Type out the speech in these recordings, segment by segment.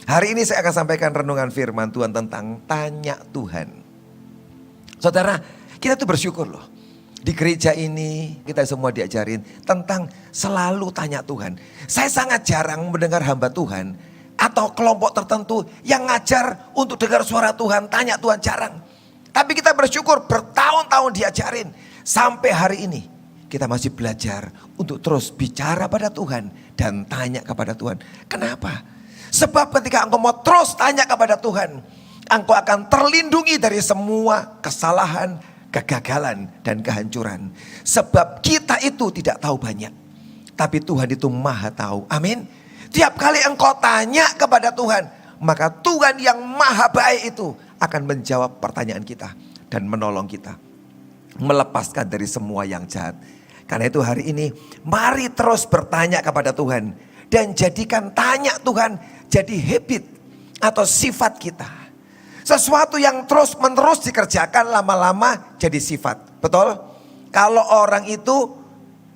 Hari ini saya akan sampaikan renungan firman Tuhan tentang tanya Tuhan. Saudara, kita tuh bersyukur loh. Di gereja ini kita semua diajarin tentang selalu tanya Tuhan. Saya sangat jarang mendengar hamba Tuhan atau kelompok tertentu yang ngajar untuk dengar suara Tuhan, tanya Tuhan, jarang. Tapi kita bersyukur bertahun-tahun diajarin. Sampai hari ini kita masih belajar untuk terus bicara pada Tuhan dan tanya kepada Tuhan. Kenapa? Sebab ketika engkau mau terus tanya kepada Tuhan, engkau akan terlindungi dari semua kesalahan, kegagalan, dan kehancuran. Sebab kita itu tidak tahu banyak, tapi Tuhan itu maha tahu. Amin. Tiap kali engkau tanya kepada Tuhan, maka Tuhan yang maha baik itu akan menjawab pertanyaan kita dan menolong kita, melepaskan dari semua yang jahat. Karena itu hari ini mari terus bertanya kepada Tuhan dan jadikan tanya Tuhan jadi habit atau sifat kita. Sesuatu yang terus menerus dikerjakan lama-lama jadi sifat. Betul? Kalau orang itu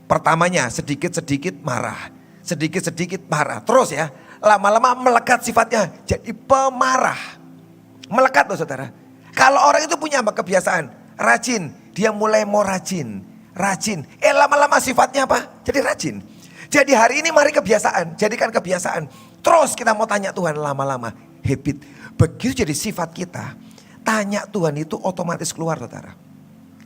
pertamanya sedikit-sedikit marah. Sedikit-sedikit marah. Terus ya, lama-lama melekat sifatnya jadi pemarah. Melekat loh saudara. Kalau orang itu punya kebiasaan rajin, dia mulai mau rajin. Rajin. Lama-lama sifatnya apa? Jadi rajin. Jadi hari ini mari kebiasaan. Jadikan kebiasaan. Terus kita mau tanya Tuhan lama-lama. Habit. Begitu jadi sifat kita. Tanya Tuhan itu otomatis keluar saudara.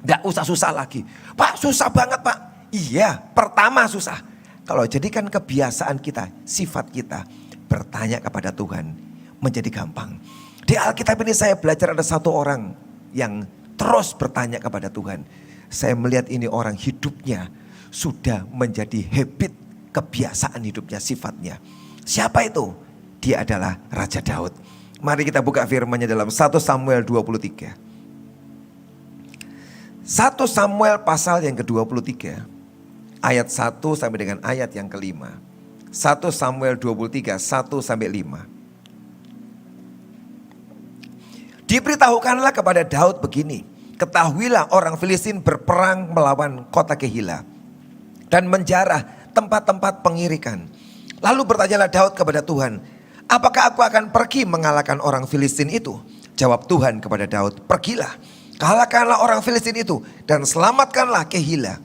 Gak usah susah lagi. Pak susah banget pak. Iya pertama susah. Kalau jadikan kebiasaan kita, sifat kita bertanya kepada Tuhan menjadi gampang. Di Alkitab ini saya belajar ada satu orang yang terus bertanya kepada Tuhan. Saya melihat ini orang hidupnya sudah menjadi habit, kebiasaan hidupnya, sifatnya. Siapa itu? Dia adalah Raja Daud. Mari kita buka firman-Nya dalam 1 Samuel 23. 1 Samuel pasal yang ke-23. Ayat 1 sampai dengan ayat yang ke-5. 1 Samuel 23, 1 sampai 5. Diberitahukanlah kepada Daud begini. Ketahuilah orang Filistin berperang melawan kota Kehila dan menjarah tempat-tempat pengirikan. Lalu bertanyalah Daud kepada Tuhan, apakah aku akan pergi mengalahkan orang Filistin itu? Jawab Tuhan kepada Daud, pergilah, kalahkanlah orang Filistin itu dan selamatkanlah Kehila.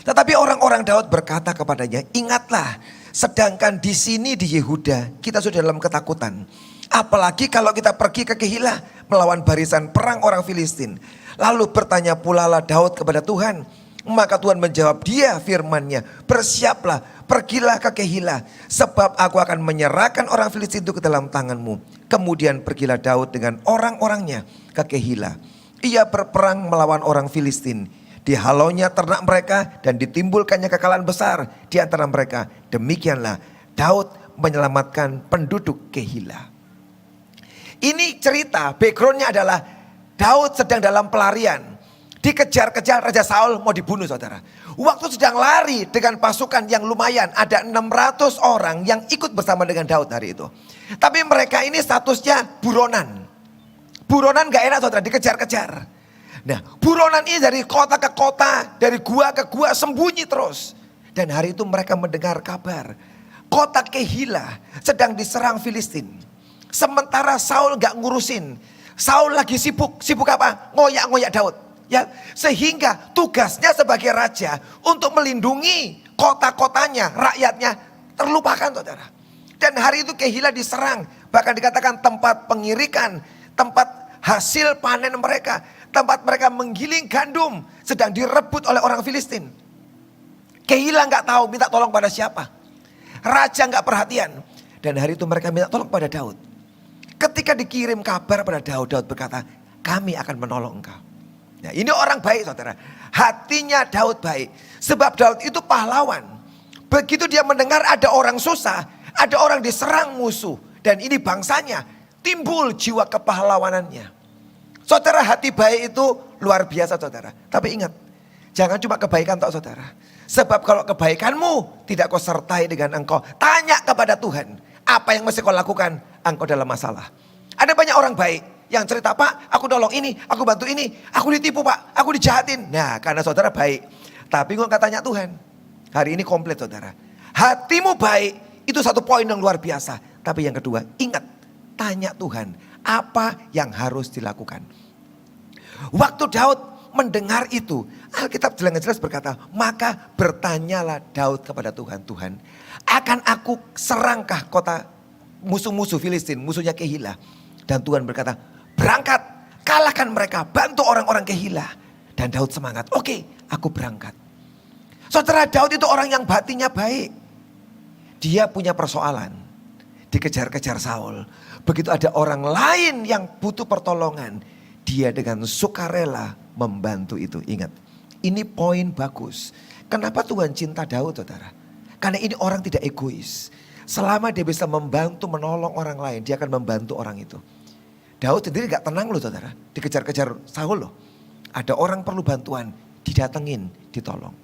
Tetapi orang-orang Daud berkata kepadanya, ingatlah, sedangkan di sini di Yehuda kita sudah dalam ketakutan. Apalagi kalau kita pergi ke Kehila melawan barisan perang orang Filistin. Lalu bertanya pula lah Daud kepada Tuhan. Maka Tuhan menjawab dia firman-Nya, bersiaplah, pergilah ke Kehila, sebab aku akan menyerahkan orang Filistin itu ke dalam tanganmu. Kemudian pergilah Daud dengan orang-orangnya ke Kehila. Ia berperang melawan orang Filistin. Dihalaunya ternak mereka dan ditimbulkannya kekalahan besar di antara mereka. Demikianlah Daud menyelamatkan penduduk Kehila. Ini cerita, backgroundnya adalah Daud sedang dalam pelarian. Dikejar-kejar Raja Saul mau dibunuh saudara. Waktu sedang lari dengan pasukan yang lumayan. Ada 600 orang yang ikut bersama dengan Daud hari itu. Tapi mereka ini statusnya buronan. Buronan gak enak saudara, dikejar-kejar. Nah buronan ini dari kota ke kota, dari gua ke gua sembunyi terus. Dan hari itu mereka mendengar kabar kota Kehila sedang diserang Filistin. Sementara Saul gak ngurusin. Saul lagi sibuk. Sibuk apa? Ngoyak-ngoyak Daud. Ya, sehingga tugasnya sebagai raja untuk melindungi kota-kotanya, rakyatnya terlupakan saudara. Dan hari itu Kehila diserang. Bahkan dikatakan tempat pengirikan, tempat hasil panen mereka, tempat mereka menggiling gandum sedang direbut oleh orang Filistin. Kehila gak tahu minta tolong pada siapa. Raja gak perhatian. Dan hari itu mereka minta tolong pada Daud. Ketika dikirim kabar pada Daud, Daud berkata, kami akan menolong engkau. Nah, ini orang baik saudara. Hatinya Daud baik. Sebab Daud itu pahlawan. Begitu dia mendengar ada orang susah, ada orang diserang musuh. Dan ini bangsanya, timbul jiwa kepahlawanannya. Saudara, hati baik itu luar biasa saudara. Tapi ingat, jangan cuma kebaikan tok saudara. Sebab kalau kebaikanmu tidak kau sertai dengan engkau, tanya kepada Tuhan. Apa yang mesti kau lakukan? Engkau dalam masalah. Ada banyak orang baik yang cerita, Pak aku nolong ini, aku bantu ini, aku ditipu Pak, aku dijahatin. Nah karena saudara baik. Tapi gue gak tanya Tuhan. Hari ini komplit saudara. Hatimu baik, itu satu poin yang luar biasa. Tapi yang kedua, ingat, tanya Tuhan, apa yang harus dilakukan. Waktu Daud mendengar itu, Alkitab jelas-jelas berkata, maka bertanyalah Daud kepada Tuhan, Tuhan, akan aku serangkah kota musuh-musuh Filistin, musuhnya Kehila. Dan Tuhan berkata, berangkat, kalahkan mereka, bantu orang-orang Kehila. Dan Daud semangat, oke, aku berangkat. Saudara, Daud itu orang yang batinnya baik. Dia punya persoalan, dikejar-kejar Saul. Begitu ada orang lain yang butuh pertolongan, dia dengan sukarela membantu itu. Ingat, ini poin bagus. Kenapa Tuhan cinta Daud, saudara? Karena ini orang tidak egois. Selama dia bisa membantu, menolong orang lain, dia akan membantu orang itu. Daud sendiri gak tenang loh, saudara. Dikejar-kejar Saul loh. Ada orang perlu bantuan, didatengin, ditolong.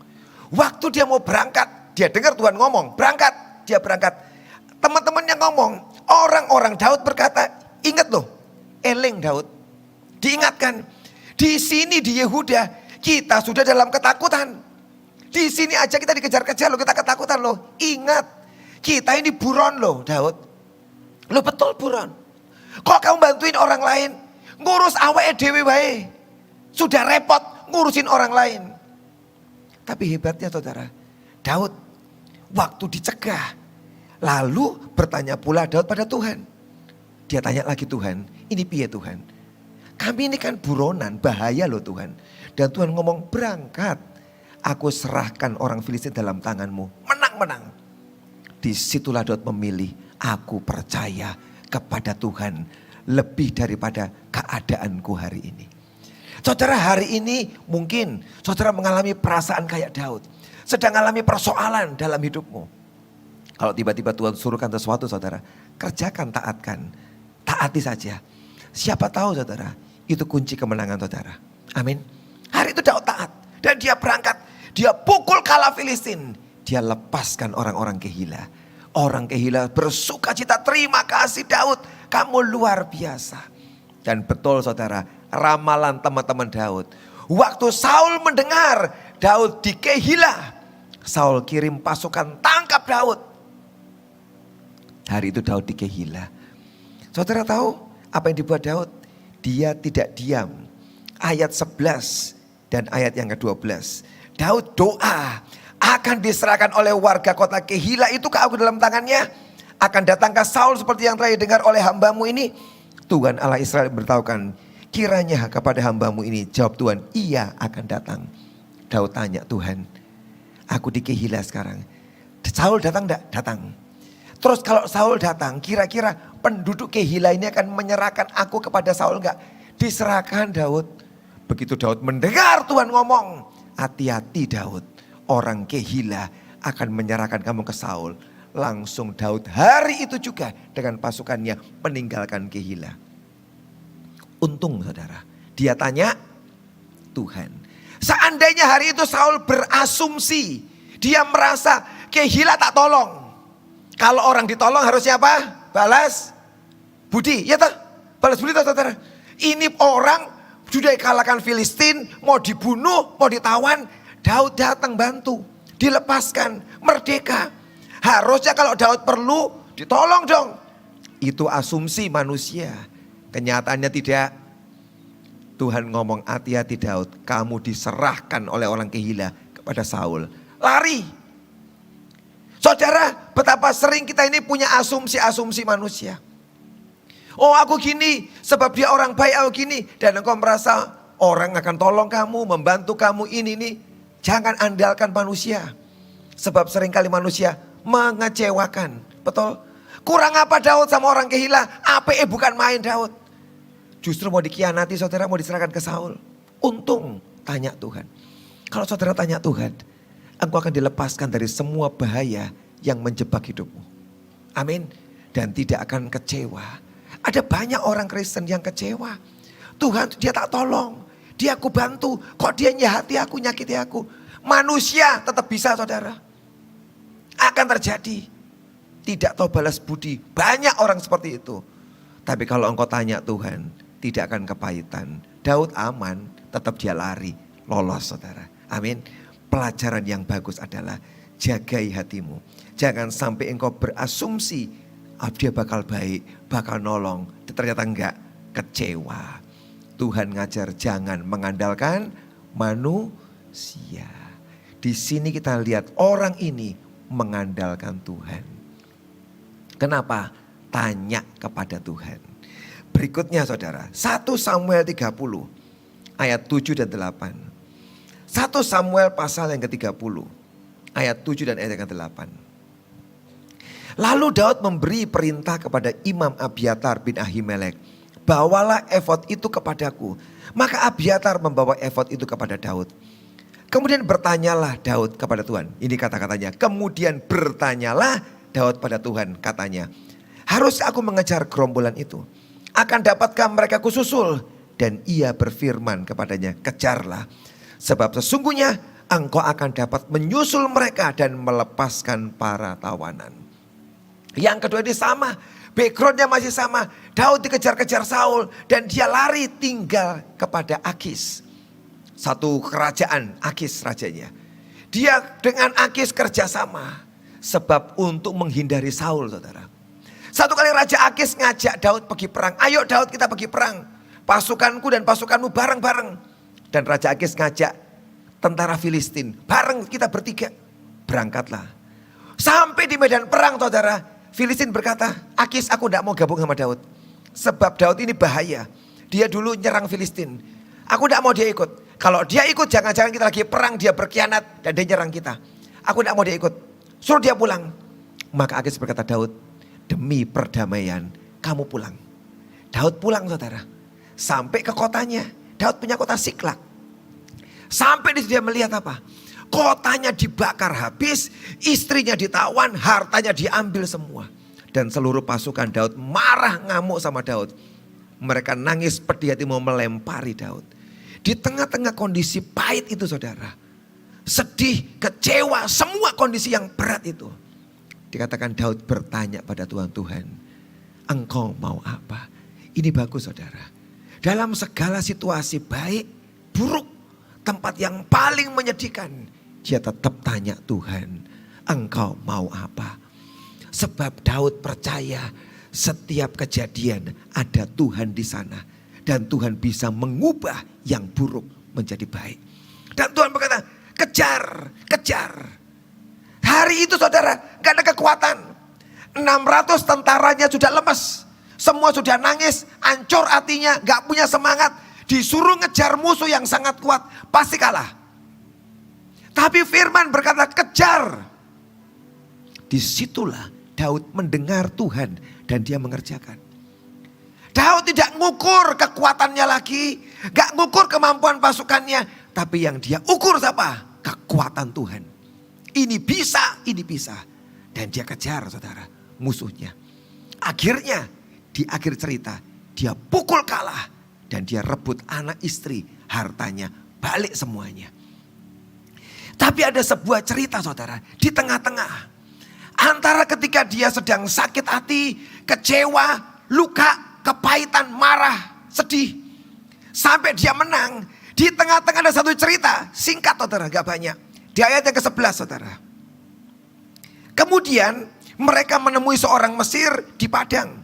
Waktu dia mau berangkat, dia dengar Tuhan ngomong, berangkat. Dia berangkat. Teman-temannya ngomong, orang-orang Daud berkata, ingat loh, eling Daud. Diingatkan, di sini di Yehuda kita sudah dalam ketakutan. Di sini aja kita dikejar-kejar loh, kita ketakutan loh. Ingat, kita ini buron loh Daud. Lo betul buron. Kok kamu bantuin orang lain? Ngurus awake dhewe wae. Sudah repot ngurusin orang lain. Tapi hebatnya saudara, Daud waktu dicegah, lalu bertanya pula Daud pada Tuhan. Dia tanya lagi, Tuhan, ini piye Tuhan? Kami ini kan buronan, bahaya loh Tuhan. Dan Tuhan ngomong, berangkat. Aku serahkan orang Filistin dalam tanganmu. Menang-menang. Disitulah Daud memilih, aku percaya kepada Tuhan lebih daripada keadaanku hari ini. Saudara, hari ini mungkin saudara mengalami perasaan kayak Daud. Sedang mengalami persoalan dalam hidupmu. Kalau tiba-tiba Tuhan suruhkan sesuatu saudara, kerjakan, taatkan. Taati saja. Siapa tahu saudara, itu kunci kemenangan saudara. Amin. Hari itu Daud taat. Dan dia berangkat. Dia pukul kalah Filistin. Dia lepaskan orang-orang Kehila. Orang Kehila bersuka cita, terima kasih Daud. Kamu luar biasa. Dan betul saudara, ramalan teman-teman Daud. Waktu Saul mendengar Daud di Kehila, Saul kirim pasukan tangkap Daud. Hari itu Daud di Kehila. Saudara tahu apa yang dibuat Daud? Dia tidak diam. Ayat 11 dan ayat yang ke-12. Daud doa, akan diserahkan oleh warga kota Kehila itu ke aku dalam tangannya. Akan datangkah Saul seperti yang telah didengar oleh hambamu ini? Tuhan Allah Israel beritahukan, kiranya kepada hambamu ini. Jawab Tuhan, iya akan datang. Daud tanya, Tuhan, aku di Kehila sekarang. Saul datang enggak? Datang. Terus kalau Saul datang, kira-kira penduduk Kehila ini akan menyerahkan aku kepada Saul enggak? Diserahkan Daud. Begitu Daud mendengar Tuhan ngomong, hati-hati Daud, orang Kehila akan menyerahkan kamu ke Saul. Langsung Daud hari itu juga dengan pasukannya meninggalkan Kehila. Untung saudara, dia tanya Tuhan. Seandainya hari itu Saul berasumsi, dia merasa Kehila tak tolong. Kalau orang ditolong harusnya apa? Balas budi, ya toh? Balas budi toh saudara. Ini orang sudah kalahkan Filistin, mau dibunuh, mau ditawan. Daud datang bantu, dilepaskan, merdeka. Harusnya kalau Daud perlu ditolong dong. Itu asumsi manusia. Kenyataannya tidak. Tuhan ngomong, hati-hati Daud, kamu diserahkan oleh orang Kehila kepada Saul. Lari. Saudara, betapa sering kita ini punya asumsi-asumsi manusia. Oh aku gini, sebab dia orang baik aku gini. Dan engkau merasa orang akan tolong kamu, membantu kamu ini. Jangan andalkan manusia. Sebab seringkali manusia mengecewakan. Betul? Kurang apa Daud sama orang Kehila? APE bukan main Daud. Justru mau dikhianati saudara, mau diserahkan ke Saul. Untung tanya Tuhan. Kalau saudara tanya Tuhan, engkau akan dilepaskan dari semua bahaya yang menjebak hidupmu. Amin. Dan tidak akan kecewa. Ada banyak orang Kristen yang kecewa. Tuhan dia tak tolong. Dia aku bantu. Kok dia nyahati aku, nyakiti aku. Manusia tetap bisa saudara. Akan terjadi. Tidak tahu balas budi. Banyak orang seperti itu. Tapi kalau engkau tanya Tuhan, tidak akan kepahitan. Daud aman, tetap dia lari. Lolos saudara. Amin. Pelajaran yang bagus adalah jagai hatimu. Jangan sampai engkau berasumsi dia bakal baik, bakal nolong. Ternyata enggak, kecewa. Tuhan ngajar jangan mengandalkan manusia. Di sini kita lihat orang ini mengandalkan Tuhan. Kenapa? Tanya kepada Tuhan. Berikutnya saudara, 1 Samuel 30 ayat 7 dan 8. 1 Samuel pasal yang ke-30 ayat 7 dan ayat yang ke-8. Lalu Daud memberi perintah kepada Imam Abiatar bin Ahimelek, bawalah efod itu kepadaku. Maka Abiatar membawa efod itu kepada Daud. Kemudian bertanyalah Daud kepada Tuhan. Ini kata-katanya. Kemudian bertanyalah Daud pada Tuhan, katanya, harus aku mengejar gerombolan itu? Akan dapatkah mereka kususul? Dan ia berfirman kepadanya, kejarlah. Sebab sesungguhnya engkau akan dapat menyusul mereka dan melepaskan para tawanan. Yang kedua ini sama. Backgroundnya masih sama. Daud dikejar-kejar Saul dan dia lari tinggal kepada Akis. Satu kerajaan, Akis rajanya. Dia dengan Akis kerjasama. Sebab untuk menghindari Saul, saudara. Satu kali Raja Akis ngajak Daud pergi perang. Ayo Daud, kita pergi perang. Pasukanku dan pasukanmu bareng-bareng. Dan Raja Akis ngajak tentara Filistin. Bareng kita bertiga. Berangkatlah. Sampai di medan perang, saudara. Filistin berkata, Akis, aku tidak mau gabung sama Daud. Sebab Daud ini bahaya. Dia dulu nyerang Filistin. Aku tidak mau dia ikut. Kalau dia ikut, jangan-jangan kita lagi perang, dia berkhianat dan dia nyerang kita. Aku tidak mau dia ikut. Suruh dia pulang. Maka Akis berkata, Daud, demi perdamaian kamu pulang. Daud pulang, saudara. Sampai ke kotanya. Daud punya kota Siklak. Sampai di situ dia melihat apa? Kotanya dibakar habis, istrinya ditawan, hartanya diambil semua. Dan seluruh pasukan Daud marah, ngamuk sama Daud. Mereka nangis pedih hati mau melempari Daud. Di tengah-tengah kondisi pahit itu, saudara. Sedih, kecewa, semua kondisi yang berat itu. Dikatakan Daud bertanya pada Tuhan, Tuhan, engkau mau apa? Ini bagus, saudara. Dalam segala situasi baik, buruk, tempat yang paling menyedihkan, dia tetap tanya Tuhan, engkau mau apa? Sebab Daud percaya setiap kejadian ada Tuhan di sana. Dan Tuhan bisa mengubah yang buruk menjadi baik. Dan Tuhan berkata, kejar, kejar. Hari itu, saudara, gak ada kekuatan. 600 tentaranya sudah lemas. Semua sudah nangis, hancur hatinya, gak punya semangat. Disuruh ngejar musuh yang sangat kuat, pasti kalah. Tapi firman berkata, kejar. Disitulah Daud mendengar Tuhan dan dia mengerjakan. Daud tidak ngukur kekuatannya lagi, gak ngukur kemampuan pasukannya. Tapi yang dia ukur siapa? Kekuatan Tuhan. Ini bisa, ini bisa. Dan dia kejar, saudara, musuhnya. Akhirnya di akhir cerita dia pukul kalah. Dan dia rebut anak istri, hartanya, balik semuanya. Tapi ada sebuah cerita, saudara, di tengah-tengah. Antara ketika dia sedang sakit hati, kecewa, luka, kepahitan, marah, sedih. Sampai dia menang. Di tengah-tengah ada satu cerita. Singkat, saudara, gak banyak. Di ayat yang ke-11, saudara. Kemudian mereka menemui seorang Mesir di padang.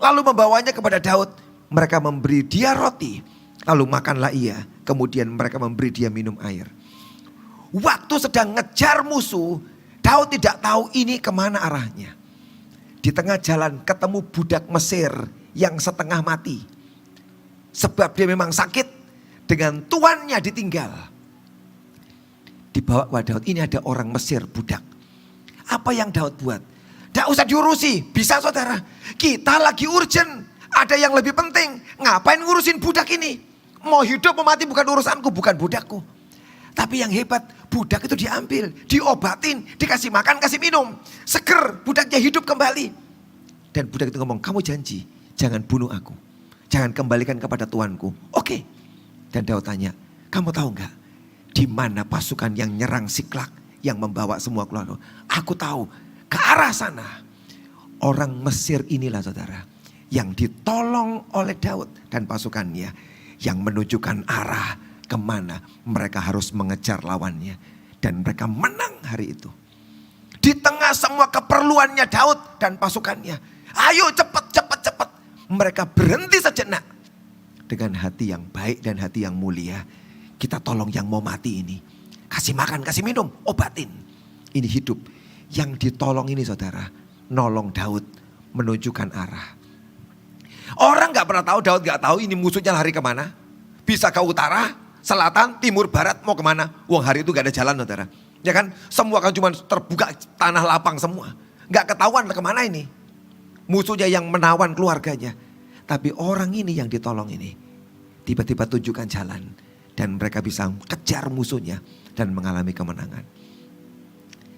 Lalu membawanya kepada Daud. Mereka memberi dia roti. Lalu makanlah ia. Kemudian mereka memberi dia minum air. Waktu sedang ngejar musuh, Daud tidak tahu ini kemana arahnya. Di tengah jalan ketemu budak Mesir yang setengah mati. Sebab dia memang sakit, dengan tuannya ditinggal. Dibawa kepada Daud, ini ada orang Mesir budak. Apa yang Daud buat? Tidak usah diurusi, bisa, saudara. Kita lagi urgent, ada yang lebih penting. Ngapain ngurusin budak ini? Mau hidup mau mati bukan urusanku, bukan budakku. Tapi yang hebat, budak itu diambil, diobatin, dikasih makan, kasih minum. Seger, budaknya hidup kembali. Dan budak itu ngomong, kamu janji jangan bunuh aku. Jangan kembalikan kepada tuanku. Oke. Dan Daud tanya, kamu tahu enggak di mana pasukan yang nyerang Siklak yang membawa semua keluarga? Aku tahu, ke arah sana. Orang Mesir inilah, saudara, yang ditolong oleh Daud dan pasukannya, yang menunjukkan arah kemana mereka harus mengejar lawannya. Dan mereka menang hari itu. Di tengah semua keperluannya Daud dan pasukannya, Ayo cepat, cepat, cepat. Mereka berhenti sejenak. Dengan hati yang baik dan hati yang mulia. Kita tolong yang mau mati ini. Kasih makan, kasih minum, obatin. Ini hidup. Yang ditolong ini saudara, nolong Daud menunjukkan arah. Orang gak pernah tahu, Daud gak tahu ini musuhnya lari kemana. Bisa ke utara, selatan, timur, barat, mau kemana. Wong hari itu gak ada jalan saudara. Ya kan, semua kan cuma terbuka tanah lapang semua. Gak ketahuan kemana ini. Musuhnya yang menawan keluarganya. Tapi orang ini yang ditolong ini, tiba-tiba tunjukkan jalan. Dan mereka bisa kejar musuhnya dan mengalami kemenangan.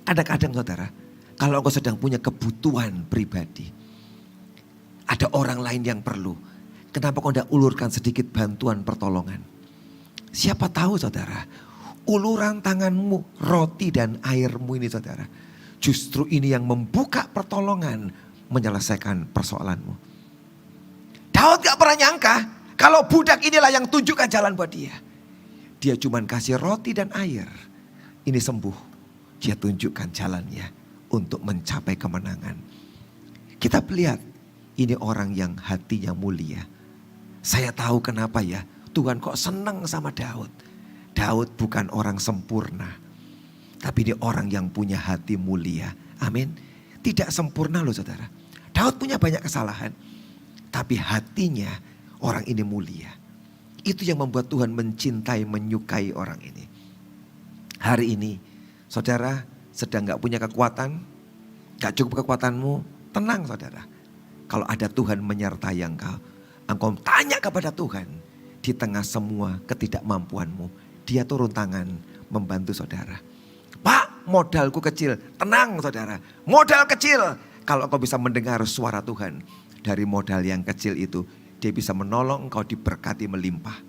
Kadang-kadang saudara, kalau engkau sedang punya kebutuhan pribadi, ada orang lain yang perlu. Kenapa kau tidak ulurkan sedikit bantuan pertolongan? Siapa tahu saudara, uluran tanganmu, roti dan airmu ini saudara, justru ini yang membuka pertolongan menyelesaikan persoalanmu. Daud gak pernah nyangka kalau budak inilah yang tunjukkan jalan buat dia. Dia cuma kasih roti dan air. Ini sembuh. Dia tunjukkan jalannya untuk mencapai kemenangan. Kita lihat, ini orang yang hatinya mulia. Saya tahu kenapa ya, Tuhan kok senang sama Daud. Daud bukan orang sempurna. Tapi dia orang yang punya hati mulia. Amin. Tidak sempurna loh saudara. Daud punya banyak kesalahan. Tapi hatinya orang ini mulia. Itu yang membuat Tuhan mencintai, menyukai orang ini. Hari ini saudara sedang gak punya kekuatan, gak cukup kekuatanmu, tenang saudara. Kalau ada Tuhan menyertai engkau tanya kepada Tuhan. Di tengah semua ketidakmampuanmu, dia turun tangan membantu saudara. Pak, modalku kecil, tenang saudara. Modal kecil, kalau engkau bisa mendengar suara Tuhan. Dari modal yang kecil itu, dia bisa menolong engkau diberkati melimpah.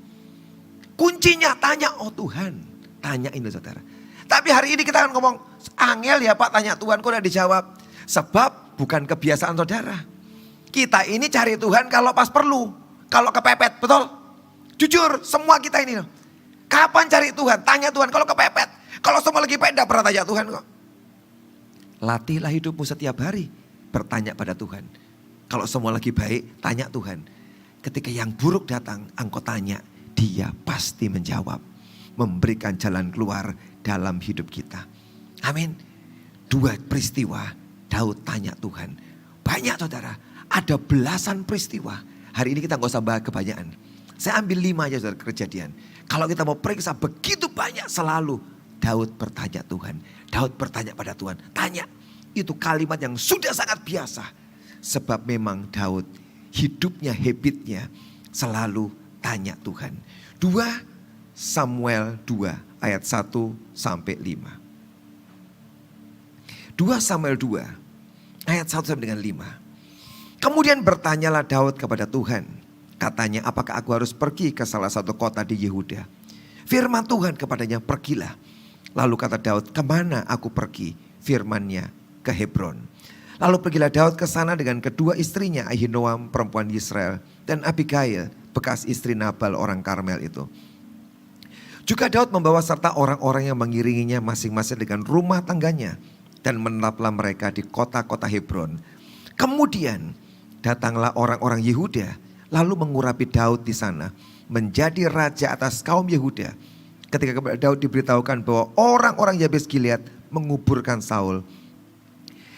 Kuncinya tanya, oh Tuhan. Tanya ini saudara. Tapi hari ini kita akan ngomong, angel ya Pak tanya Tuhan kok udah dijawab. Sebab bukan kebiasaan saudara. Kita ini cari Tuhan kalau pas perlu. Kalau kepepet, betul? Jujur semua kita ini. Kapan cari Tuhan? Tanya Tuhan kalau kepepet. Kalau semua lagi pepet tidak pernah tanya Tuhan kok. Latihlah hidupmu setiap hari. Bertanya pada Tuhan. Kalau semua lagi baik, tanya Tuhan. Ketika yang buruk datang, engkau tanya. Dia pasti menjawab. Memberikan jalan keluar dalam hidup kita. Amin. 2 peristiwa Daud tanya Tuhan. Banyak saudara. Ada belasan peristiwa. Hari ini kita gak usah bahas kebanyakan. Saya ambil 5 aja saudara kejadian. Kalau kita mau periksa begitu banyak selalu. Daud bertanya Tuhan. Daud bertanya pada Tuhan. Tanya. Itu kalimat yang sudah sangat biasa. Sebab memang Daud hidupnya, habitnya selalu tanya Tuhan. 2 Samuel 2 ayat 1 sampai 5. 2 Samuel 2 ayat 1 sampai dengan 5. Kemudian bertanyalah Daud kepada Tuhan. Katanya, apakah aku harus pergi ke salah satu kota di Yehuda? Firman Tuhan kepadanya, pergilah. Lalu kata Daud, kemana aku pergi? Firmannya, ke Hebron. Lalu pergilah Daud ke sana dengan kedua istrinya, Ahinoam perempuan Israel dan Abigail bekas istri Nabal orang Karmel itu. Juga Daud membawa serta orang-orang yang mengiringinya masing-masing dengan rumah tangganya dan menetaplah mereka di kota-kota Hebron. Kemudian datanglah orang-orang Yehuda lalu mengurapi Daud di sana menjadi raja atas kaum Yehuda. Ketika Daud diberitahukan bahwa orang-orang Yabes Gilead menguburkan Saul,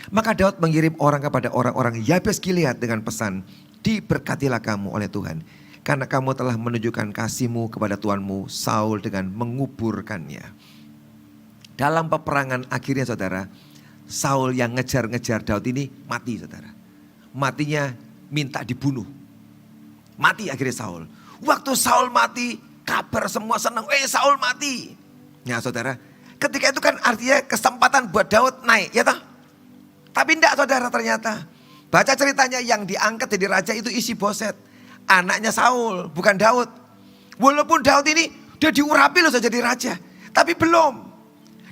maka Daud mengirim orang kepada orang-orang Yabes Gilead dengan pesan, diberkatilah kamu oleh Tuhan, karena kamu telah menunjukkan kasihmu kepada tuanmu Saul dengan menguburkannya. Dalam peperangan akhirnya saudara, Saul yang ngejar-ngejar Daud ini mati saudara. Matinya minta dibunuh. Mati akhirnya Saul. Waktu Saul mati, kabar semua senang, Saul mati. Ya saudara, ketika itu kan artinya kesempatan buat Daud naik, ya toh? Tapi enggak saudara ternyata. Baca ceritanya yang diangkat jadi raja itu Isi-Boset. Anaknya Saul, bukan Daud. Walaupun Daud ini udah diurapi loh jadi raja. Tapi belum.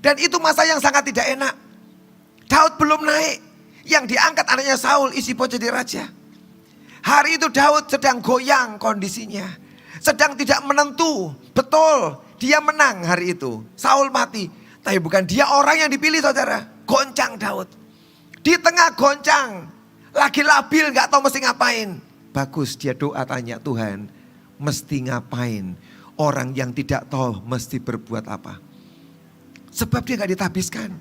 Dan itu masa yang sangat tidak enak. Daud belum naik. Yang diangkat anaknya Saul, Isi-Boset jadi raja. Hari itu Daud sedang goyang kondisinya. Sedang tidak menentu. Betul, dia menang hari itu. Saul mati. Tapi bukan dia orang yang dipilih saudara. Goncang Daud. Di tengah goncang, lagi labil gak tahu mesti ngapain. Bagus dia doa tanya, Tuhan mesti ngapain? Orang yang tidak tahu mesti berbuat apa? Sebab dia gak ditabiskan.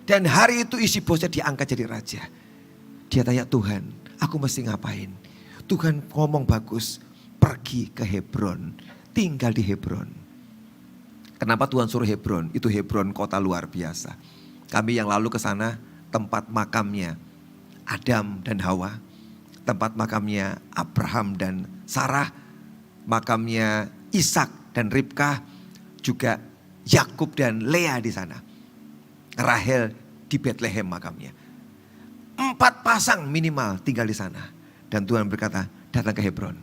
Dan hari itu Isiboshet diangkat jadi raja. Dia tanya, Tuhan aku mesti ngapain? Tuhan ngomong bagus, pergi ke Hebron, tinggal di Hebron. Kenapa Tuhan suruh Hebron? Itu Hebron kota luar biasa. Kami yang lalu ke sana, tempat makamnya Adam dan Hawa, tempat makamnya Abraham dan Sarah, makamnya Ishak dan Ribkah, juga Yakub dan Lea di sana. Rahel di Bethlehem makamnya. 4 pasang minimal tinggal di sana. Dan Tuhan berkata, datang ke Hebron.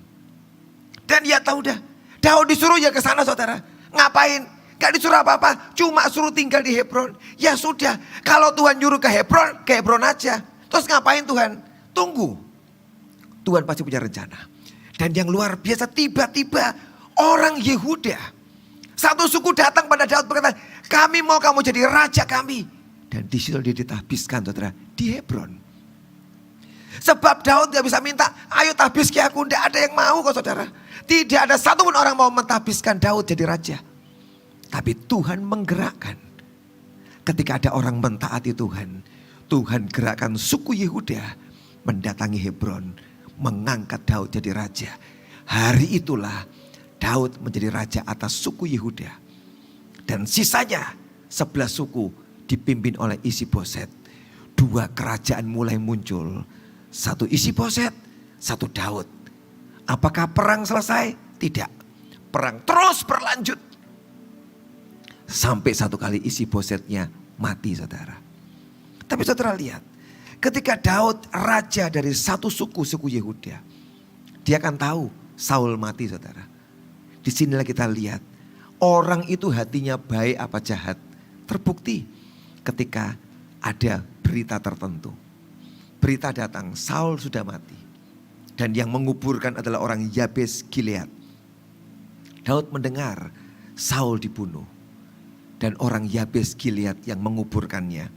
Dan dia tahu dah, Daud disuruh ya ke sana saudara. Ngapain? Gak disuruh apa-apa, cuma suruh tinggal di Hebron. Ya sudah, kalau Tuhan nyuruh ke Hebron aja. Terus ngapain Tuhan? Tunggu. Tuhan pasti punya rencana. Dan yang luar biasa, tiba-tiba orang Yehuda, satu suku datang pada Daud berkata, kami mau kamu jadi raja kami. Dan di situ dia ditahbiskan saudara, di Hebron. Sebab Daud gak bisa minta, ayo tahbiski aku. Tidak ada yang mau kok saudara. Tidak ada satupun orang mau mentahbiskan Daud jadi raja. Tapi Tuhan menggerakkan. Ketika ada orang mentaati Tuhan, Tuhan gerakkan suku Yehuda mendatangi Hebron, mengangkat Daud jadi raja. Hari itulah Daud menjadi raja atas suku Yehuda. Dan sisanya 11 suku dipimpin oleh Isiboshet. 2 kerajaan mulai muncul. 1 Isiboshet, 1 Daud. Apakah perang selesai? Tidak. Perang terus berlanjut. Sampai satu kali Isiboshetnya mati saudara. Tapi saudara lihat. Ketika Daud raja dari satu suku Yehuda. Dia akan tahu Saul mati saudara. Disinilah kita lihat. Orang itu hatinya baik apa jahat. Terbukti ketika ada berita tertentu. Berita datang Saul sudah mati. Dan yang menguburkan adalah orang Yabes Gilead. Daud mendengar Saul dibunuh. Dan orang Yabes Gilead yang menguburkannya.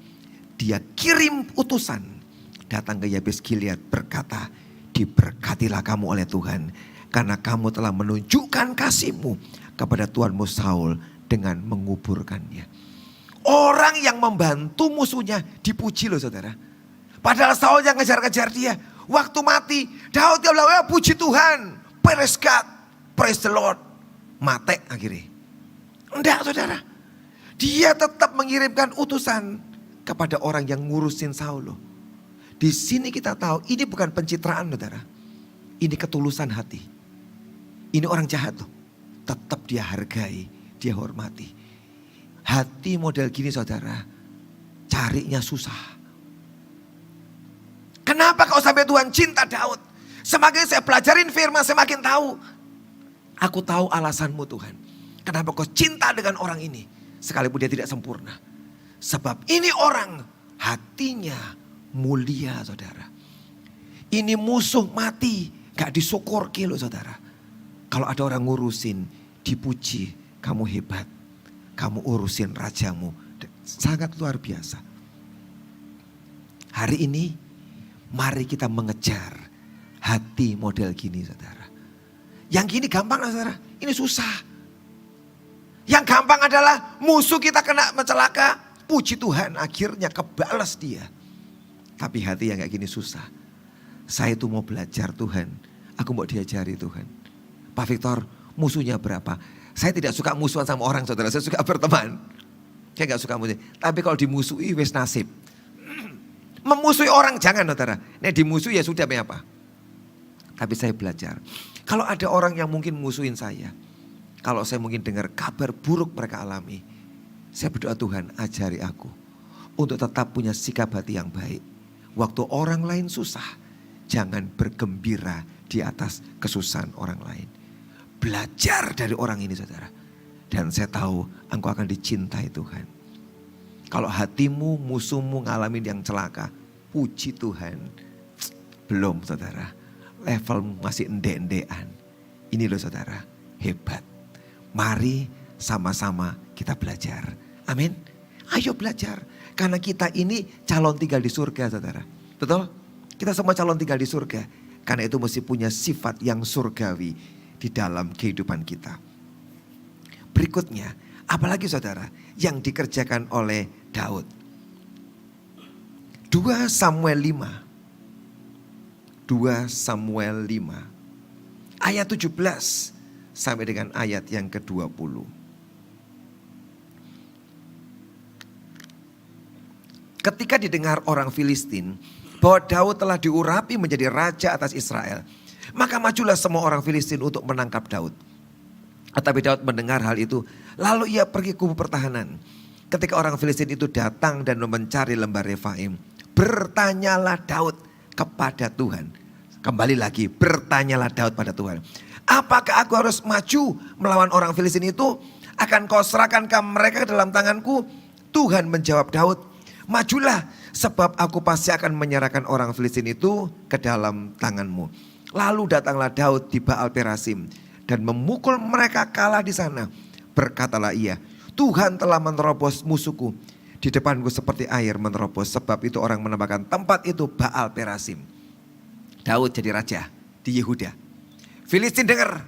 Dia kirim utusan. Datang ke Yabes Gilead berkata, diberkatilah kamu oleh Tuhan. Karena kamu telah menunjukkan kasihmu kepada Tuanmu Saul dengan menguburkannya. Orang yang membantu musuhnya dipuji loh saudara. Padahal Saul yang ngejar-ngejar dia. Waktu mati Daud dia bilang, puji Tuhan. Praise God. Praise the Lord. Mati akhirnya. Enggak saudara. Dia tetap mengirimkan utusan kepada orang yang ngurusin Saul loh. Di sini kita tahu ini bukan pencitraan saudara. Ini ketulusan hati. Ini orang jahat loh. Tetap dia hargai, dia hormati. Hati model gini saudara, carinya susah. Kenapa kau sampai Tuhan cinta Daud? Semakin saya pelajarin firman semakin tahu. Aku tahu alasanmu Tuhan. Kenapa kau cinta dengan orang ini? Sekalipun dia tidak sempurna. Sebab ini orang hatinya mulia saudara. Ini musuh mati gak disyukur loh saudara. Kalau ada orang ngurusin dipuji, kamu hebat. Kamu urusin rajamu. Sangat luar biasa. Hari ini mari kita mengejar hati model gini saudara. Yang gini gampang saudara, ini susah. Yang gampang adalah musuh kita kena mencelaka. Puji Tuhan akhirnya kebalas dia. Tapi hati yang kayak gini susah. Saya itu mau belajar Tuhan. Aku mau diajari Tuhan. Pak Victor musuhnya berapa? Saya tidak suka musuhan sama orang saudara. Saya suka berteman. Saya gak suka musuh. Tapi kalau dimusuhi wes nasib. Memusuhi orang jangan saudara. Nah dimusuhi ya sudah apa. Tapi saya belajar. Kalau ada orang yang mungkin musuhin saya. Kalau saya mungkin dengar kabar buruk mereka alami. Saya berdoa Tuhan ajari aku. Untuk tetap punya sikap hati yang baik. Waktu orang lain susah. Jangan bergembira di atas kesusahan orang lain. Belajar dari orang ini saudara. Dan saya tahu engkau akan dicintai Tuhan. Kalau hatimu musuhmu ngalamin yang celaka. Puji Tuhan. Belum saudara. Level masih endek-endekan. Ini loh saudara. Hebat. Mari sama-sama kita belajar. Amin. Ayo belajar. Karena kita ini calon tinggal di surga saudara. Betul? Kita semua calon tinggal di surga. Karena itu mesti punya sifat yang surgawi di dalam kehidupan kita. Berikutnya, apalagi saudara yang dikerjakan oleh Daud. 2 Samuel 5. 2 Samuel 5. Ayat 17 sampai dengan ayat yang ke-20. Ketika didengar orang Filistin bahwa Daud telah diurapi menjadi raja atas Israel, maka majulah semua orang Filistin untuk menangkap Daud. Tetapi Daud mendengar hal itu, lalu ia pergi kubu pertahanan. Ketika orang Filistin itu datang dan mencari lembah Refaim, bertanyalah Daud kepada Tuhan. Kembali lagi, bertanyalah Daud pada Tuhan. Apakah aku harus maju melawan orang Filistin itu? Akan kau serahkankah mereka ke dalam tanganku? Tuhan menjawab Daud, majulah sebab aku pasti akan menyerahkan orang Filistin itu ke dalam tanganmu. Lalu datanglah Daud di Baal Perasim dan memukul mereka kalah di sana. Berkatalah ia, Tuhan telah menerobos musuhku di depanku seperti air menerobos. Sebab itu orang menamakan tempat itu Baal Perasim. Daud jadi raja di Yehuda. Filistin dengar,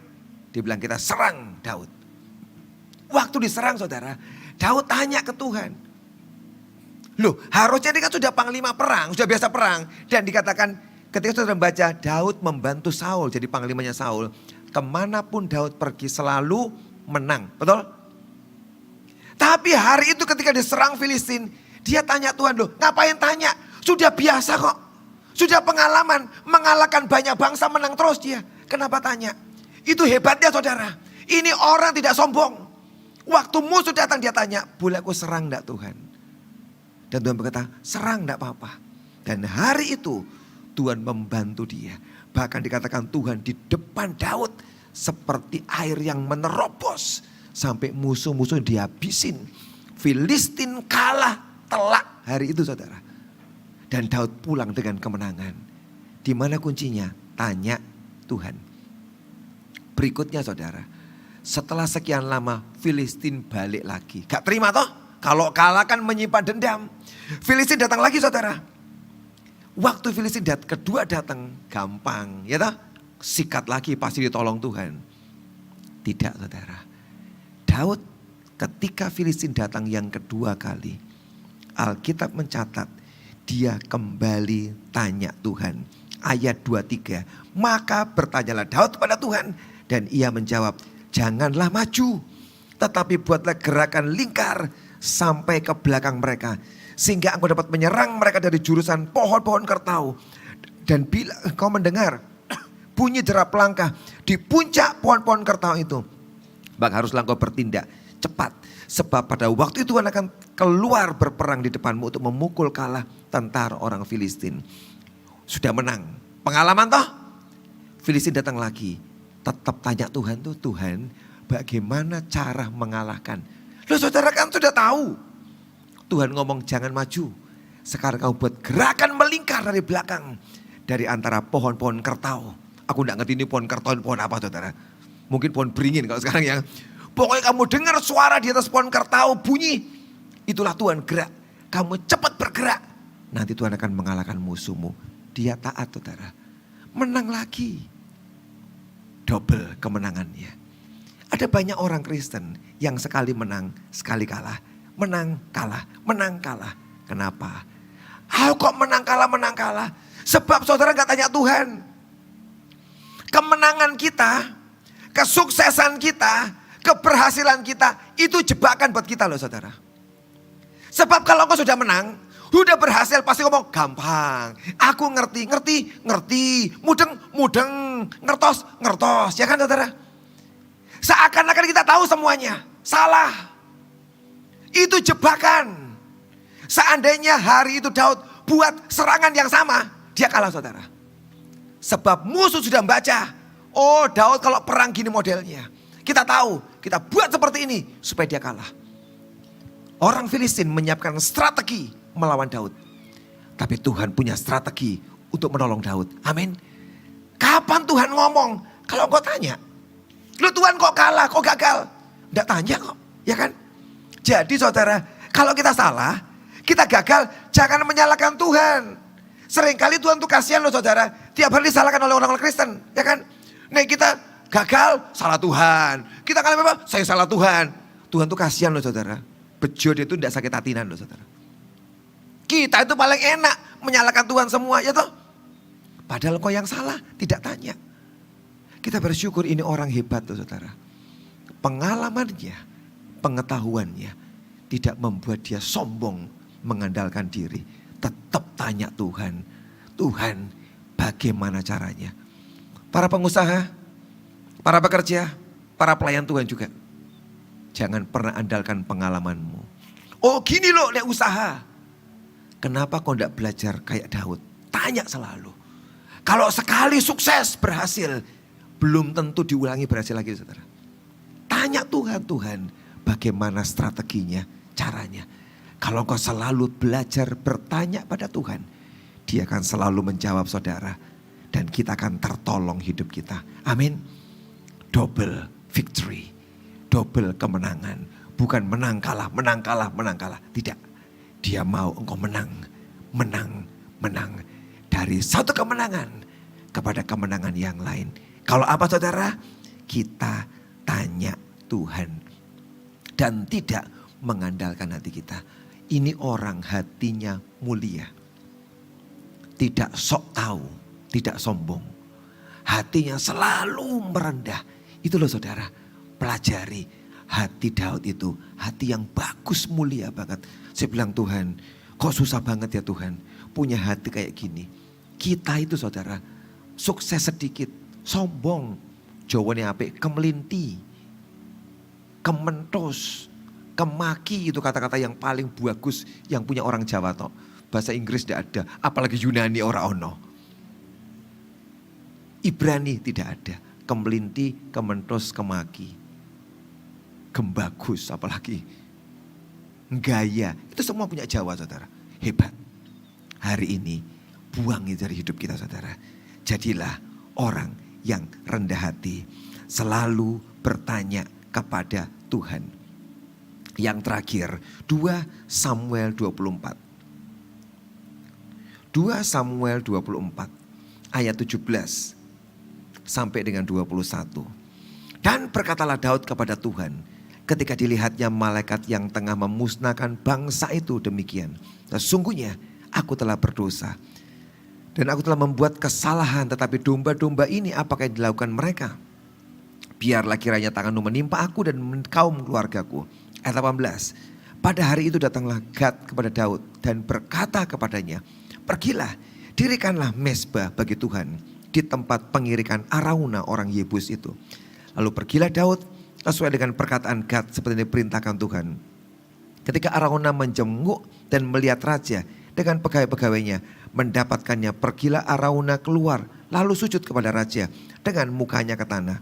dibilang kita serang Daud. Waktu diserang saudara, Daud tanya ke Tuhan. Loh, harusnya dia kan sudah panglima perang, sudah biasa perang. Dan dikatakan ketika saudara membaca, Daud membantu Saul jadi panglimanya Saul. Kemanapun Daud pergi selalu menang, betul? Tapi hari itu ketika diserang Filistin, dia tanya Tuhan, loh ngapain tanya? Sudah biasa kok. Sudah pengalaman mengalahkan banyak bangsa, menang terus dia. Kenapa tanya? Itu hebatnya saudara. Ini orang tidak sombong. Waktu musuh datang dia tanya, boleh aku serang enggak Tuhan? Dan Tuhan berkata, serang enggak apa-apa. Dan hari itu Tuhan membantu dia. Bahkan dikatakan Tuhan di depan Daud seperti air yang menerobos. Sampai musuh-musuh dihabisin. Filistin kalah telak hari itu saudara. Dan Daud pulang dengan kemenangan. Di mana kuncinya? Tanya Tuhan. Berikutnya saudara, setelah sekian lama Filistin balik lagi. Gak terima toh? Kalau kalah kan menyimpan dendam. Filistin datang lagi saudara. Waktu Filistin kedua datang gampang ya toh? Sikat lagi pasti ditolong Tuhan. Tidak saudara. Daud ketika Filistin datang yang kedua kali, Alkitab mencatat dia kembali tanya Tuhan. Ayat 23. Maka bertanyalah Daud kepada Tuhan. Dan ia menjawab, janganlah maju. Tetapi buatlah gerakan lingkar sampai ke belakang mereka. Sehingga engkau dapat menyerang mereka dari jurusan pohon-pohon kertau. Dan bila engkau mendengar bunyi derap langkah di puncak pohon-pohon kertau itu, maka haruslah engkau bertindak cepat. Sebab pada waktu itu Tuhan akan keluar berperang di depanmu untuk memukul kalah tentara orang Filistin. Sudah menang. Pengalaman toh? Filistin datang lagi. Tetap tanya Tuhan tuh, Tuhan bagaimana cara mengalahkan? Loh saudara kan sudah tahu. Tuhan ngomong jangan maju. Sekarang kau buat gerakan melingkar dari belakang. Dari antara pohon-pohon kertau. Aku enggak ngerti ini pohon kertau, pohon apa saudara. Mungkin pohon beringin kalau sekarang ya. Pokoknya kamu dengar suara di atas pohon kertau bunyi. Itulah Tuhan gerak. Kamu cepat bergerak. Nanti Tuhan akan mengalahkan musuhmu. Dia taat saudara. Menang lagi. Double kemenangannya. Ada banyak orang Kristen yang sekali menang, sekali kalah. Menang, kalah, menang, kalah. Kenapa? Kok menang, kalah. Sebab saudara gak tanya Tuhan. Kemenangan kita, kesuksesan kita, keberhasilan kita, itu jebakan buat kita loh saudara. Sebab kalau engkau sudah menang, sudah berhasil pasti ngomong gampang. Aku ngerti, mudeng, ngertos. Ya kan saudara? Seakan-akan kita tahu semuanya. Salah. Itu jebakan. Seandainya hari itu Daud buat serangan yang sama, dia kalah saudara. Sebab musuh sudah membaca. Oh Daud kalau perang gini modelnya. Kita tahu, kita buat seperti ini supaya dia kalah. Orang Filistin menyiapkan strategi melawan Daud. Tapi Tuhan punya strategi untuk menolong Daud. Amin. Kapan Tuhan ngomong? Kalau kau tanya, lu Tuhan kok kalah, kok gagal? Nggak tanya kok, ya kan? Jadi saudara, kalau kita salah, kita gagal, jangan menyalahkan Tuhan. Seringkali Tuhan tuh kasihan loh saudara. Tiap hari disalahkan oleh orang-orang Kristen. Ya kan? Nah kita gagal, salah Tuhan. Kita kali apa? Saya salah Tuhan. Tuhan tuh kasihan loh saudara. Bejo dia tuh tidak sakit hatinan loh saudara. Kita itu paling enak menyalahkan Tuhan semua ya toh. Padahal kau yang salah tidak tanya. Kita bersyukur ini orang hebat tuh saudara. Pengalamannya, pengetahuannya tidak membuat dia sombong mengandalkan diri. Tetap tanya Tuhan. Tuhan bagaimana caranya. Para pengusaha, para pekerja, para pelayan Tuhan juga. Jangan pernah andalkan pengalamanmu. Oh gini loh nek usaha. Kenapa kau tidak belajar kayak Daud? Tanya selalu. Kalau sekali sukses berhasil, belum tentu diulangi berhasil lagi saudara. Tanya Tuhan, Tuhan bagaimana strateginya, caranya. Kalau kau selalu belajar bertanya pada Tuhan, Dia akan selalu menjawab saudara. Dan kita akan tertolong hidup kita. Amin. Double victory. Double kemenangan. Bukan menang kalah, menang kalah, menang kalah. Tidak. Dia mau engkau menang, menang, menang. Dari satu kemenangan kepada kemenangan yang lain. Kalau apa saudara? Kita tanya Tuhan. Dan tidak mengandalkan hati kita. Ini orang hatinya mulia. Tidak sok tahu, tidak sombong. Hatinya selalu merendah. Itu loh saudara, pelajari hati Daud itu. Hati yang bagus, mulia banget. Saya bilang Tuhan, kok susah banget ya Tuhan. Punya hati kayak gini. Kita itu saudara, sukses sedikit, sombong. Jawabannya apa? Kemelinti, kementos, kemaki itu kata-kata yang paling bagus yang punya orang Jawa toh. Bahasa Inggris tidak ada, apalagi Yunani orang ono. Ibrani tidak ada, kemelinti, kementos, kemaki. Gembagus apalagi. Gaya, itu semua punya Jawa saudara. Hebat. Hari ini buang itu dari hidup kita saudara. Jadilah orang yang rendah hati. Selalu bertanya kepada Tuhan. Yang terakhir 2 Samuel 24. 2 Samuel 24 ayat 17 sampai dengan 21. Dan berkatalah Daud kepada Tuhan ketika dilihatnya malaikat yang tengah memusnahkan bangsa itu demikian. Sesungguhnya aku telah berdosa. Dan aku telah membuat kesalahan. Tetapi domba-domba ini apakah yang dilakukan mereka? Biarlah kiranya tanganmu menimpa aku dan kaum keluargaku. Ayat 18. Pada hari itu datanglah Gad kepada Daud dan berkata kepadanya, pergilah, dirikanlah mezbah bagi Tuhan di tempat pengirikan Arauna orang Yebus itu. Lalu pergilah Daud sesuai dengan perkataan Gad seperti yang diperintahkan Tuhan. Ketika Arauna menjenguk dan melihat raja dengan pegawai-pegawainya mendapatkannya, pergilah Arauna keluar lalu sujud kepada raja dengan mukanya ke tanah.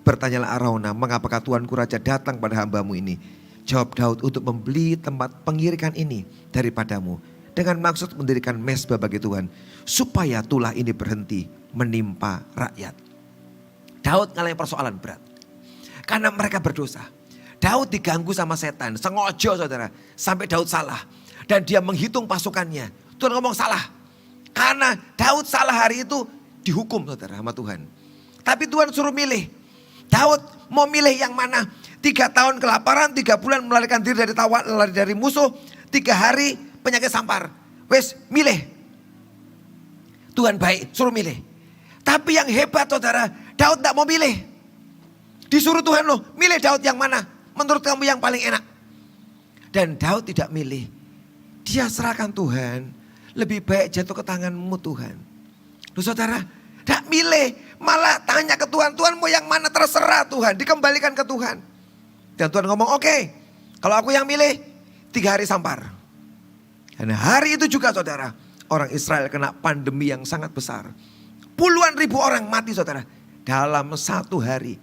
Bertanyalah Arauna, mengapakah tuanku raja datang pada hambamu ini? Jawab Daud, untuk membeli tempat pengirikan ini daripadamu dengan maksud mendirikan mezbah bagi Tuhan supaya tulah ini berhenti menimpa rakyat. Daud ngalamin persoalan berat. Karena mereka berdosa. Daud diganggu sama setan. Sengaja saudara. Sampai Daud salah. Dan dia menghitung pasukannya. Tuhan ngomong salah. Karena Daud salah hari itu dihukum saudara sama Tuhan. Tapi Tuhan suruh milih. Daud mau milih yang mana? 3 tahun kelaparan, 3 bulan melarikan diri dari tawan, lari dari musuh. 3 hari penyakit sampar. Wes milih. Tuhan baik, suruh milih. Tapi yang hebat saudara, Daud tidak mau milih. Disuruh Tuhan loh, milih Daud yang mana? Menurut kamu yang paling enak. Dan Daud tidak milih. Dia serahkan Tuhan. Lebih baik jatuh ke tanganmu Tuhan. Loh saudara, tidak milih. Malah tanya ke Tuhan, Tuhan mau yang mana? Terserah Tuhan, dikembalikan ke Tuhan. Dan Tuhan ngomong, oke, kalau aku yang milih 3 hari sampar. Dan hari itu juga saudara, orang Israel kena pandemi yang sangat besar. Puluhan ribu orang mati saudara. Dalam 1 hari.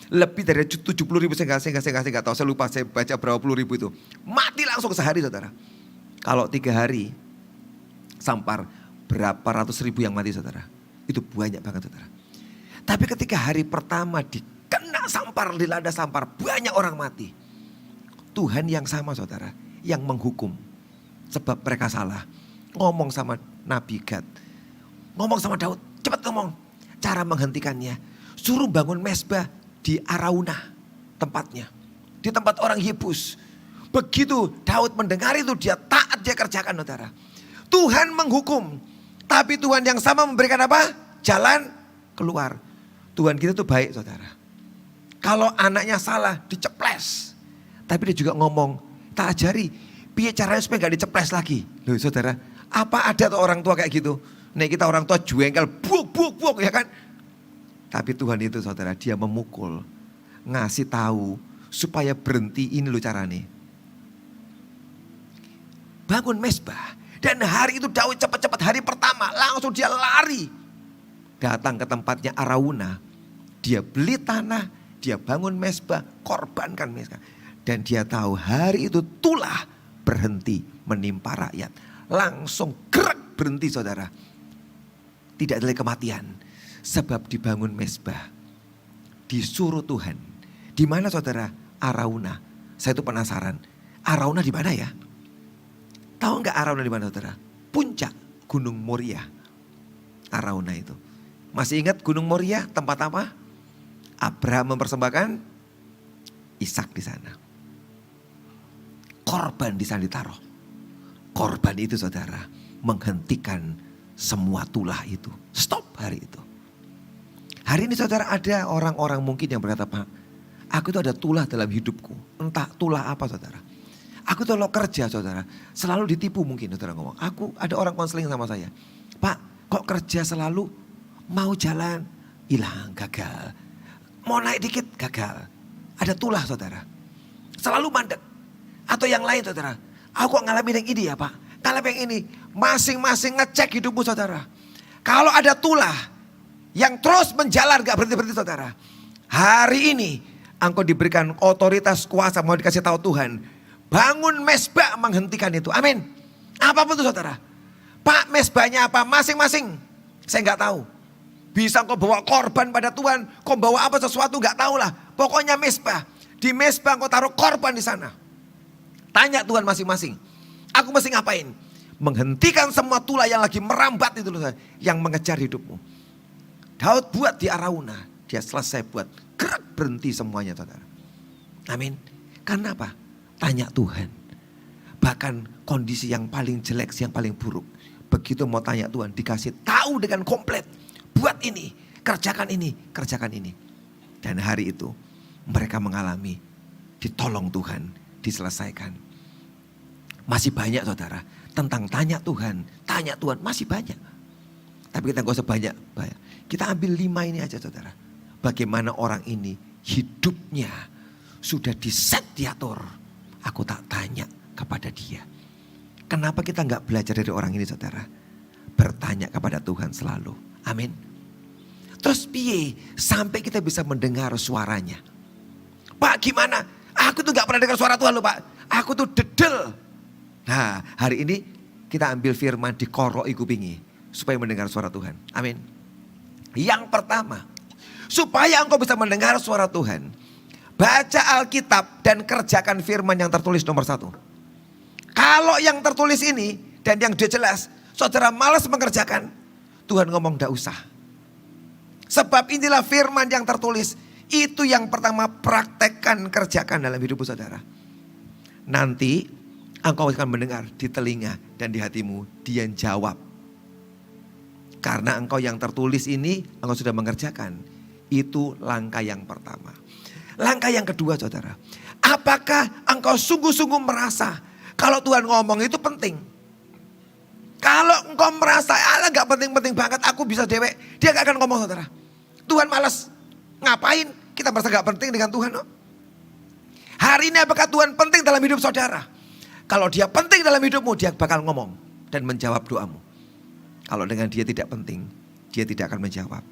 Lebih dari 70 ribu, saya nggak tahu, saya lupa, saya baca berapa puluh ribu itu. Mati langsung sehari saudara. Kalau 3 hari sampar, berapa ratus ribu yang mati saudara. Itu banyak banget saudara. Tapi ketika hari pertama dikena sampar, dilanda sampar, banyak orang mati. Tuhan yang sama saudara, yang menghukum. Sebab mereka salah. Ngomong sama Nabi Gad. Ngomong sama Daud, cepat ngomong. Cara menghentikannya, suruh bangun mezbah di Araunah tempatnya. Di tempat orang Yebus. Begitu Daud mendengar itu, dia taat, dia kerjakan saudara. Tuhan menghukum, tapi Tuhan yang sama memberikan apa? Jalan keluar. Tuhan kita tuh baik saudara. Kalau anaknya salah diceples. Tapi dia juga ngomong, tak ajari, piye caranya supaya gak diceples lagi. Loh saudara, apa ada tuh orang tua kayak gitu? Nih kita orang tua jengkel, buak ya kan. Tapi Tuhan itu saudara, dia memukul. Ngasih tahu supaya berhenti, ini loh caranya. Bangun mezbah. Dan hari itu Daud cepat-cepat, hari pertama langsung dia lari. Datang ke tempatnya Araunah. Dia beli tanah, dia bangun mezbah, korbankan mezbah. Dan dia tahu hari itu tulah berhenti menimpa rakyat. Langsung gerak berhenti saudara. Tidak ada kematian. Sebab dibangun mezbah. Disuruh Tuhan. Di mana saudara? Araunah. Saya itu penasaran. Araunah di mana ya? Tahu nggak Araunah di mana saudara? Puncak Gunung Moria. Araunah itu. Masih ingat Gunung Moria tempat apa? Abraham mempersembahkan Ishak di sana. Korban di sana ditaruh. Korban itu saudara menghentikan semua tulah itu. Stop hari itu. Hari ini saudara ada orang-orang mungkin yang berkata, Pak, aku itu ada tulah dalam hidupku. Entah tulah apa saudara. Aku tuh lo kerja saudara. Selalu ditipu mungkin saudara ngomong. Aku ada orang konseling sama saya. Pak, kok kerja selalu mau jalan hilang, gagal. Mau naik dikit, gagal. Ada tulah saudara. Selalu mandek. Atau yang lain saudara. Aku kok ngalamin yang ini ya Pak. Ngalamin yang ini. Masing-masing ngecek hidupmu saudara. Kalau ada tulah yang terus menjalar gak berhenti-berhenti saudara. Hari ini engkau diberikan otoritas kuasa, mau dikasih tahu Tuhan. Bangun mezbah menghentikan itu. Amin. Apapun itu saudara. Pak, mezbahnya apa? Masing-masing. Saya gak tahu. Bisa engkau bawa korban pada Tuhan. Kau bawa apa sesuatu gak tahu lah. Pokoknya mezbah. Di mezbah engkau taruh korban di sana. Tanya Tuhan masing-masing. Aku mesti ngapain? Menghentikan semua tulah yang lagi merambat itu loh. Yang mengejar hidupmu. Daud buat di Araunah. Dia selesai buat. Gerak berhenti semuanya saudara. Amin. Karena apa? Tanya Tuhan. Bahkan kondisi yang paling jelek, yang paling buruk. Begitu mau tanya Tuhan, dikasih tahu dengan komplit. Buat ini, kerjakan ini, kerjakan ini. Dan hari itu mereka mengalami ditolong Tuhan, diselesaikan. Masih banyak saudara, tentang tanya Tuhan masih banyak. Tapi kita gak usah banyak. Kita ambil 5 ini aja saudara. Bagaimana orang ini hidupnya sudah diset diatur. Aku tak tanya kepada dia. Kenapa kita gak belajar dari orang ini saudara? Bertanya kepada Tuhan selalu. Amin. Terus piye sampai kita bisa mendengar suaranya. Pak gimana? Aku tuh gak pernah dengar suara Tuhan loh Pak. Aku tuh dedel. Nah hari ini kita ambil firman dikoroi kupingi. Supaya mendengar suara Tuhan. Amin. Yang pertama. Supaya engkau bisa mendengar suara Tuhan. Baca Alkitab dan kerjakan firman yang tertulis nomor 1. Kalau yang tertulis ini dan yang dia jelas. Saudara malas mengerjakan. Tuhan ngomong gak usah. Sebab inilah firman yang tertulis. Itu yang pertama praktekkan, kerjakan dalam hidup saudara. Nanti engkau akan mendengar di telinga dan di hatimu. Dia jawab. Karena engkau yang tertulis ini engkau sudah mengerjakan. Itu langkah yang pertama. Langkah yang kedua saudara. Apakah engkau sungguh-sungguh merasa kalau Tuhan ngomong itu penting? Kalau engkau merasa Allah gak penting-penting banget, aku bisa dewek. Dia gak akan ngomong saudara. Tuhan malas. Ngapain? Kita merasa gak penting dengan Tuhan. No? Hari ini apakah Tuhan penting dalam hidup saudara? Kalau dia penting dalam hidupmu, dia bakal ngomong dan menjawab doamu. Kalau dengan dia tidak penting, dia tidak akan menjawab.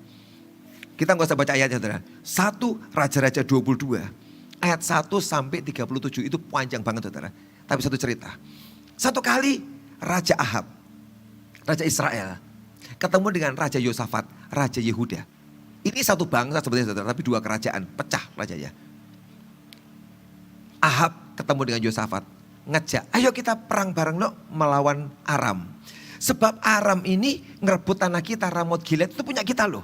Kita gak usah baca ayatnya saudara. 1 Raja-Raja 22 ayat 1 sampai 37 itu panjang banget saudara. Tapi satu cerita. Satu kali Raja Ahab, Raja Israel, ketemu dengan Raja Yosafat, Raja Yehuda. Ini satu bangsa sebenarnya saudara, tapi 2 kerajaan, pecah rajanya. Ahab ketemu dengan Yosafat, ngejak, ayo kita perang bareng no, melawan Aram. Sebab Aram ini ngerebut tanah kita, Ramot Gilead itu punya kita loh.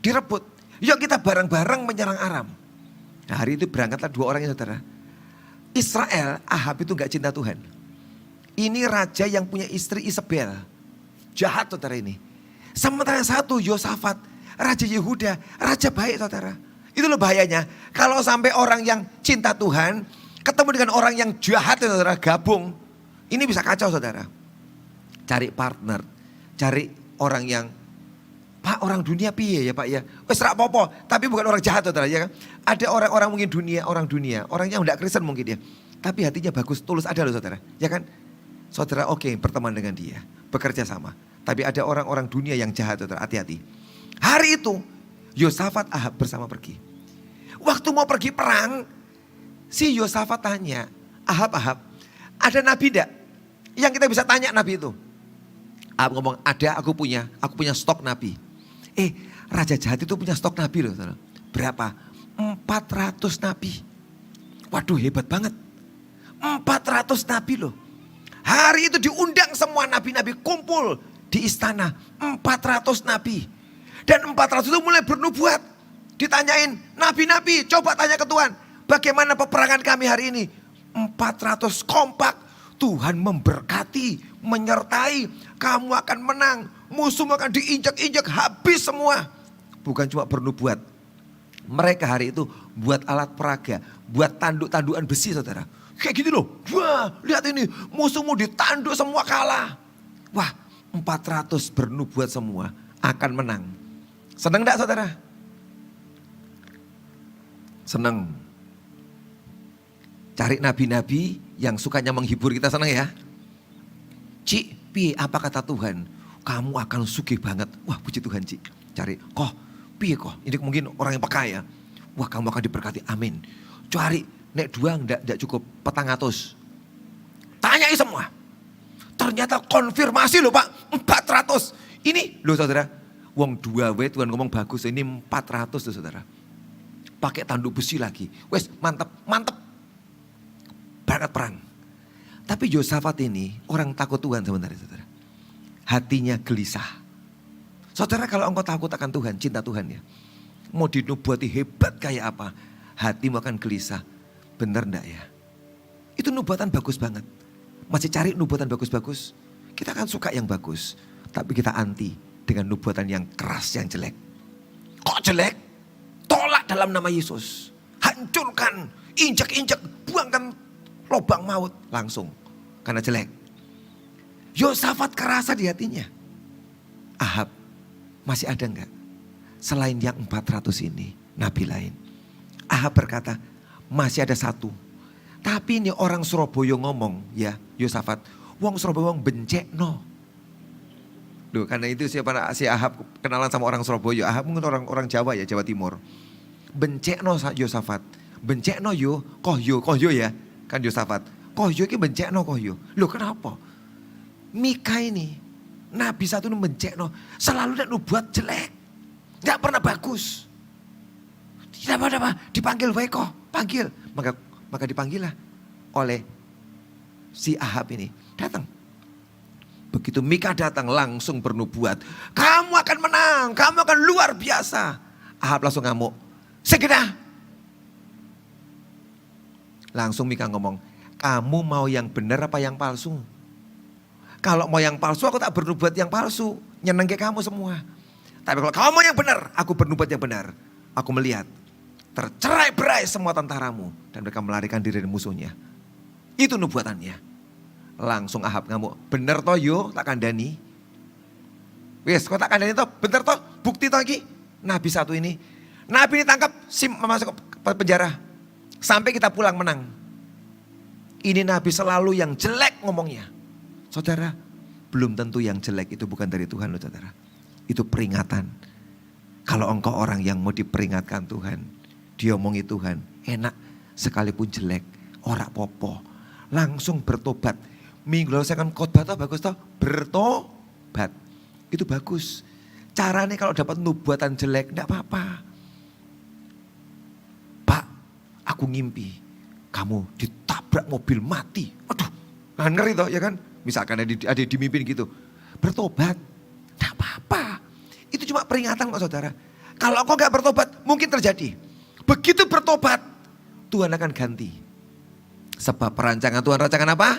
Direbut. Yuk kita bareng-bareng menyerang Aram. Nah, hari itu berangkatlah 2 orang ya saudara. Israel, Ahab itu gak cinta Tuhan. Ini raja yang punya istri Isabel. Jahat saudara ini. Sementara yang satu Yosafat, raja Yehuda, raja baik saudara. Itu loh bahayanya. Kalau sampai orang yang cinta Tuhan, ketemu dengan orang yang jahat ya saudara, gabung. Ini bisa kacau saudara. Cari partner, cari orang yang, Pak orang dunia piye ya Pak ya. Wes rak popo, tapi bukan orang jahat saudara ya kan. Ada orang-orang mungkin orang yang enggak Kristen mungkin dia. Tapi hatinya bagus, tulus ada loh saudara. Ya kan? Saudara oke, berteman dengan dia, bekerja sama. Tapi ada orang-orang dunia yang jahat saudara, hati-hati. Hari itu Yosafat Ahab bersama pergi. Waktu mau pergi perang, si Yosafat tanya, Ahab, ada nabi enggak? Yang kita bisa tanya nabi itu. Ahab ngomong, ada aku punya stok nabi. Raja jahat itu punya stok nabi loh. Saudara. Berapa? 400 nabi. Waduh hebat banget. 400 nabi loh. Hari itu diundang semua nabi-nabi kumpul di istana. 400 nabi. Dan 400 itu mulai bernubuat. Ditanyain, nabi-nabi coba tanya ke Tuhan. Bagaimana peperangan kami hari ini? 400 kompak. Tuhan memberkati, menyertai. Kamu akan menang. Musuhmu akan diinjak-injak habis semua. Bukan cuma bernubuat. Mereka hari itu buat alat peraga. Buat tanduk-tandukan besi saudara. Kayak gitu loh. Wah lihat ini. Musuhmu ditanduk semua kalah. Wah 400 bernubuat semua akan menang. Senang enggak saudara? Senang. Cari nabi-nabi yang sukanya menghibur kita, senang ya. Cik, piye apa kata Tuhan? Kamu akan sugih banget. Wah puji Tuhan Cik. Cari, piye ini mungkin orang yang peka ya. Wah kamu akan diberkati, amin. Cari, nek 2 enggak cukup, 400. Tanyai semua. Ternyata konfirmasi loh Pak, 400. Ini loh saudara, wong 2 Tuhan ngomong bagus, ini 400 tuh saudara. Pakai tanduk besi lagi. Wes mantep. Berangkat perang. Tapi Yosafat ini orang takut Tuhan sebenarnya saudara. Hatinya gelisah. Saudara kalau engkau takut akan Tuhan, cinta Tuhan ya. Mau dinubuati hebat kayak apa, hatimu akan gelisah. Benar enggak ya? Itu nubuatan bagus banget. Masih cari nubuatan bagus-bagus. Kita kan suka yang bagus. Tapi kita anti dengan nubuatan yang keras, yang jelek. Kok jelek? Tolak dalam nama Yesus. Hancurkan, injak-injak, buangkan lubang maut langsung. Karena jelek. Yosafat kerasa di hatinya. Ahab, masih ada enggak? Selain yang 400 ini, nabi lain. Ahab berkata, masih ada 1. Tapi ini orang Surabaya ngomong ya, Yosafat. Wong Surabaya ngomong bencekno. Loh, karena itu si Ahab kenalan sama orang Surabaya. Ahab mungkin orang Jawa ya, Jawa Timur. Bencekno Yosafat. Bencekno yo, kohyo ya. Kan Yosafat. Kohyo ini bencekno kohyo. Loh kenapa? Mika ini, nabi satu ini bencekno. Selalu nak nubuat jelek. Gak pernah bagus. Tidak apa-apa, dipanggil Weko. Panggil. Maka dipanggillah oleh si Ahab ini. Datang. Begitu Mika datang langsung bernubuat. Kamu akan menang, kamu akan luar biasa. Ahab langsung ngamuk. Segera. Langsung Mika ngomong, kamu mau yang benar apa yang palsu? Kalau mau yang palsu aku tak bernubuat yang palsu. Nyeneng ke kamu semua. Tapi kalau kamu mau yang benar, aku bernubuat yang benar. Aku melihat tercerai-berai semua tentaramu. Dan mereka melarikan diri dari musuhnya. Itu nubuatannya. Langsung Ahab ngamuk. Bener toh yo tak kandani. Wes kok tak kandani toh. Bener toh bukti toh lagi. Nabi satu ini. Nabi ini tangkap masuk ke penjara. Sampai kita pulang menang. Ini nabi selalu yang jelek ngomongnya. Saudara, belum tentu yang jelek itu bukan dari Tuhan loh saudara. Itu peringatan. Kalau engkau orang yang mau diperingatkan Tuhan, diomongi Tuhan, enak sekalipun jelek, ora popo. Langsung bertobat. Minggu lalu saya kan khotbah toh bagus toh, bertobat. Itu bagus. Caranya kalau dapat nubuatan jelek, enggak apa-apa. Pak, aku ngimpi kamu ditabrak mobil mati. Aduh, ngeri toh ya kan. Misalkan ada di mimpin gitu. bertobat. Tidak apa-apa. Itu cuma peringatan kok saudara. Kalau engkau gak bertobat mungkin terjadi. Begitu bertobat Tuhan akan ganti. Sebab perancangan Tuhan rancangan apa?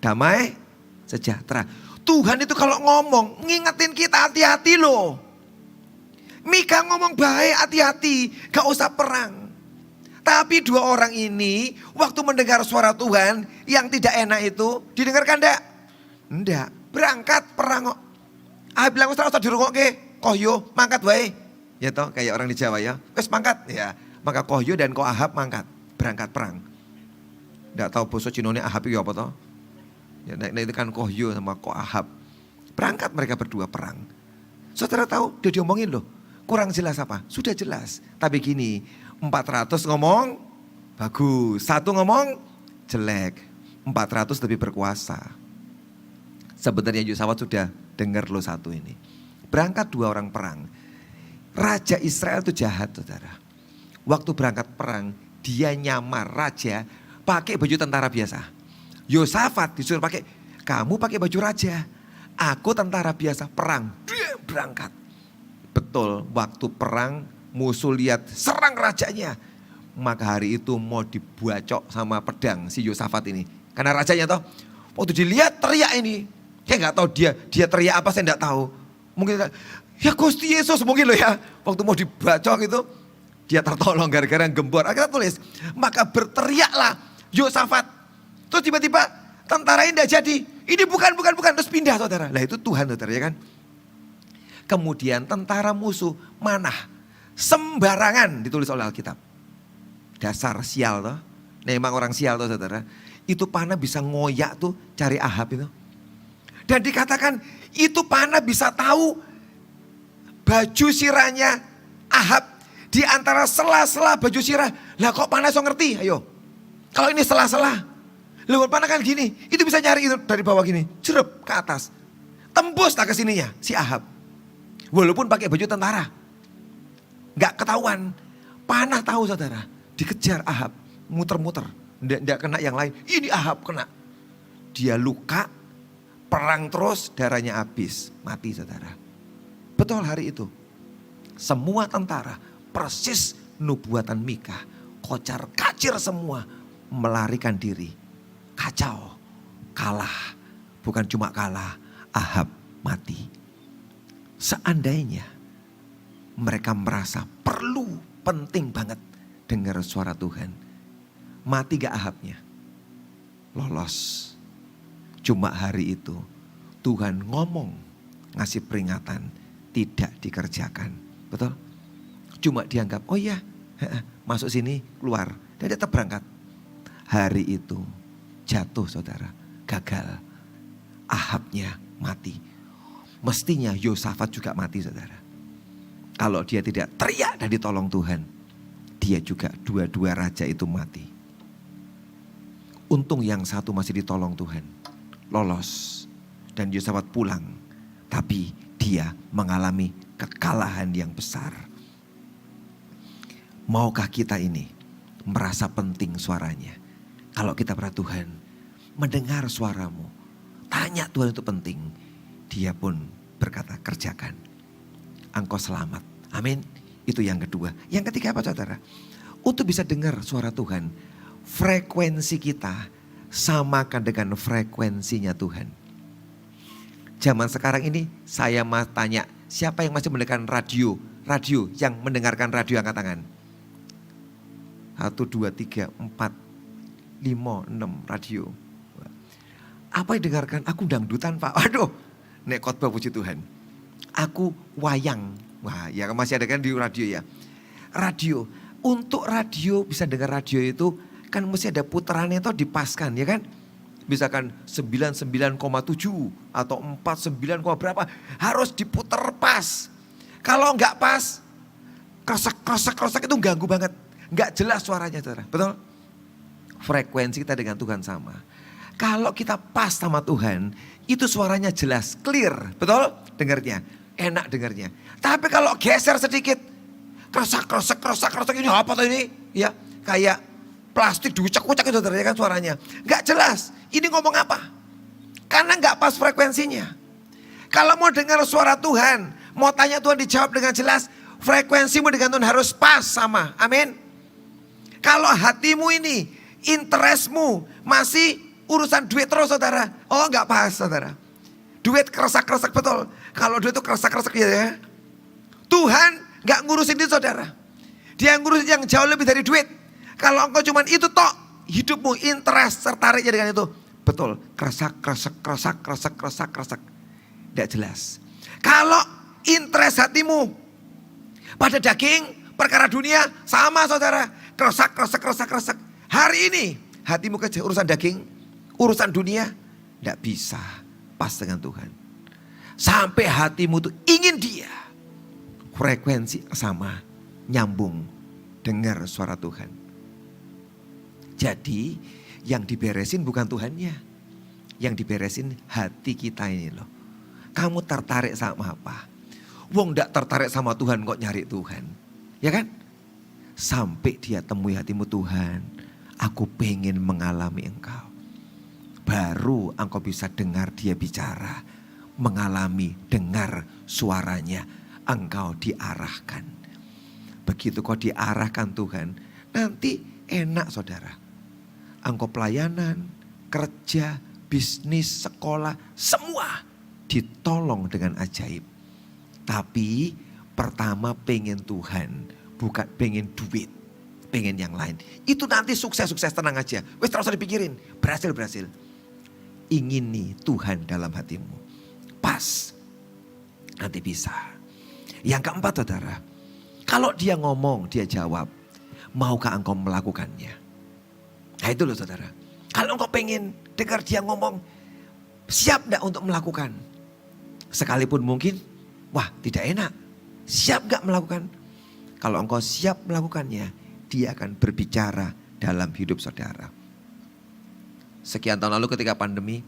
Damai sejahtera. Tuhan itu kalau ngomong ngingetin kita hati-hati loh. Mika ngomong baik hati-hati gak usah perang. Tapi dua orang ini waktu mendengar suara Tuhan yang tidak enak itu didengarkan enggak? Enggak. Berangkat perang kok. Bilang usah dirungokke. Kohyo mangkat wae. Ya toh kayak orang di Jawa ya. Wes mangkat ya. Maka Kohyo dan Ko Ahab mangkat. Berangkat perang. Enggak tahu basa Cinone Ahab itu apa toh. Ya itu kan Kohyo sama Ko Ahab. Berangkat mereka berdua perang. Saudara tahu dia diomongin loh. Kurang jelas apa? Sudah jelas. Tapi gini, 400 ngomong bagus, 1 ngomong jelek. 400 lebih berkuasa. Sebenarnya Yosafat sudah dengar loh satu ini. Berangkat 2 orang perang. Raja Israel itu jahat saudara. Waktu berangkat perang dia nyamar raja pakai baju tentara biasa. Yosafat disuruh pakai, kamu pakai baju raja. Aku tentara biasa perang. Dia berangkat. Betul waktu perang musuh lihat serang rajanya. Maka hari itu mau dibacok sama pedang si Yosafat ini. Karena rajanya toh waktu dilihat teriak ini. Saya gak tahu dia teriak apa saya gak tahu. Mungkin ya Gusti Yesus mungkin loh ya. Waktu mau dibacok itu dia tertolong gara-gara gembor. Akhirnya tulis maka berteriaklah Yosafat. Terus tiba-tiba tentara ini gak jadi. Ini bukan. Terus pindah saudara. Lah itu Tuhan saudara ya kan. Kemudian tentara musuh manah. Sembarangan ditulis oleh Alkitab. Dasar sial toh. Memang orang sial toh saudara. Itu panah bisa ngoyak tuh cari Ahab itu. Dan dikatakan itu panah bisa tahu baju sirahnya Ahab. Di antara sela-sela baju sirah. Lah kok panah so ngerti ayo. Kalau ini sela-sela. Lalu panah kan gini. Itu bisa nyari itu dari bawah gini. Jerep ke atas. Tembus tak ke sininya si Ahab. Walaupun pakai baju tentara. Gak ketahuan. Panah tahu saudara. Dikejar Ahab. Muter-muter. Nggak kena yang lain. Ini Ahab kena. Dia luka. Perang terus. Darahnya habis. Mati saudara. Betul hari itu. Semua tentara. Persis nubuatan Mika. Kocar kacir semua. Melarikan diri. Kacau. Kalah. Bukan cuma kalah. Ahab mati. Seandainya mereka merasa perlu penting banget dengar suara Tuhan. Mati gak Ahabnya? Lolos. Cuma hari itu Tuhan ngomong ngasih peringatan tidak dikerjakan. Betul? Cuma dianggap oh iya masuk sini keluar. Dan dia tetap berangkat. Hari itu jatuh saudara. Gagal. Ahabnya mati. Mestinya Yosafat juga mati saudara. Kalau dia tidak teriak dan ditolong Tuhan. Dia juga dua-dua raja itu mati. Untung yang satu masih ditolong Tuhan. Lolos. Dan Yosafat pulang. Tapi dia mengalami kekalahan yang besar. Maukah kita ini merasa penting suaranya? Kalau kita pada Tuhan mendengar suaramu. Tanya Tuhan itu penting. Dia pun berkata kerjakan. Engkau selamat. Amin. Itu yang kedua. Yang ketiga apa saudara? Untuk bisa dengar suara Tuhan. Frekuensi kita samakan dengan frekuensinya Tuhan. Zaman sekarang ini saya mau tanya. Siapa yang masih mendengarkan radio? Radio yang mendengarkan radio angkat tangan. 1, 2, 3, 4, 5, 6 radio. Apa yang dengarkan? Aku dangdutan Pak. Aduh. Nek khotbah puji Tuhan. Aku wayang. Wah ya masih ada kan di radio ya. Radio. Untuk radio bisa dengar radio itu kan mesti ada putarannya itu dipaskan ya kan. Misalkan 99,7 atau 49, berapa. Harus diputar pas. Kalau enggak pas. Kresek itu ganggu banget. Enggak jelas suaranya saudara. Betul? Frekuensi kita dengan Tuhan sama. Kalau kita pas sama Tuhan, itu suaranya jelas, clear, betul? Dengarnya, enak dengarnya. Tapi kalau geser sedikit, kresek ini apa tuh ini? Ya, kayak plastik diucak-ucak itu kan suaranya. Gak jelas, ini ngomong apa? Karena gak pas frekuensinya. Kalau mau dengar suara Tuhan, mau tanya Tuhan dijawab dengan jelas, frekuensimu dengan Tuhan harus pas sama. Amin. Kalau hatimu ini, interestmu masih urusan duit terus saudara. Oh enggak pas saudara. Duit keresak-keresak betul. Kalau duit itu keresak-keresak ya. Tuhan enggak ngurusin itu saudara. Dia ngurusin yang jauh lebih dari duit. Kalau engkau cuman itu tok, hidupmu interest tertariknya dengan itu. Betul, keresak. Tidak jelas. Kalau interest hatimu pada daging, perkara dunia, sama saudara. Keresak. Hari ini hatimu ke urusan daging, urusan dunia, tidak bisa pas dengan Tuhan. Sampai hatimu tuh ingin dia. Frekuensi sama, nyambung, dengar suara Tuhan. Jadi yang diberesin bukan Tuhannya. Yang diberesin hati kita ini loh. Kamu tertarik sama apa? Wong gak tertarik sama Tuhan kok nyari Tuhan. Ya kan? Sampai dia temui hatimu, Tuhan, aku pengen mengalami Engkau. Baru engkau bisa dengar dia bicara. Mengalami, dengar suaranya. Engkau diarahkan. Begitu kau diarahkan Tuhan, nanti enak saudara. Engkau pelayanan, kerja, bisnis, sekolah, semua ditolong dengan ajaib. Tapi pertama pengen Tuhan, bukan pengen duit, pengen yang lain. Itu nanti sukses-sukses, tenang aja. Wes terus dipikirin, berhasil. Ingin nih Tuhan dalam hatimu. Pas, nanti bisa. Yang keempat saudara, kalau dia ngomong, dia jawab, maukah engkau melakukannya? Nah itu loh saudara. Kalau engkau pengen dengar dia ngomong, siap enggak untuk melakukan? Sekalipun mungkin, wah tidak enak. Siap enggak melakukan? Kalau engkau siap melakukannya, dia akan berbicara dalam hidup saudara. Sekian tahun lalu ketika pandemi,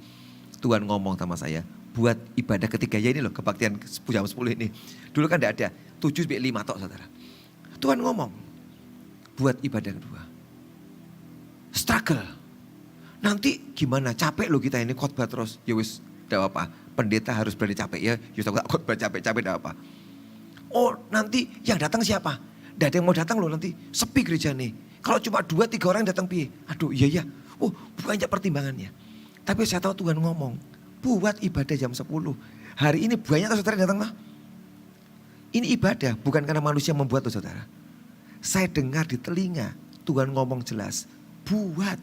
Tuhan ngomong sama saya, buat ibadah ketiga ya ini loh, kebaktian jam 10 ini. Dulu kan enggak ada, 7-5 tok saudara. Tuhan ngomong, buat ibadah kedua. Struggle. Nanti gimana, capek loh kita ini khotbah terus. Ya wis, enggak apa-apa. Pendeta harus berani capek ya. Yus aku khotbah capek-capek enggak apa. Oh nanti yang datang siapa? Enggak ada yang mau datang loh nanti. Sepi gereja nih. Kalau cuma 2-3 orang datang piye? Aduh iya. Oh banyak pertimbangannya. Tapi saya tahu Tuhan ngomong. Buat ibadah jam 10. Hari ini banyak saudara yang datang lah. Ini ibadah bukan karena manusia membuat tuh saudara. Saya dengar di telinga Tuhan ngomong jelas. Buat.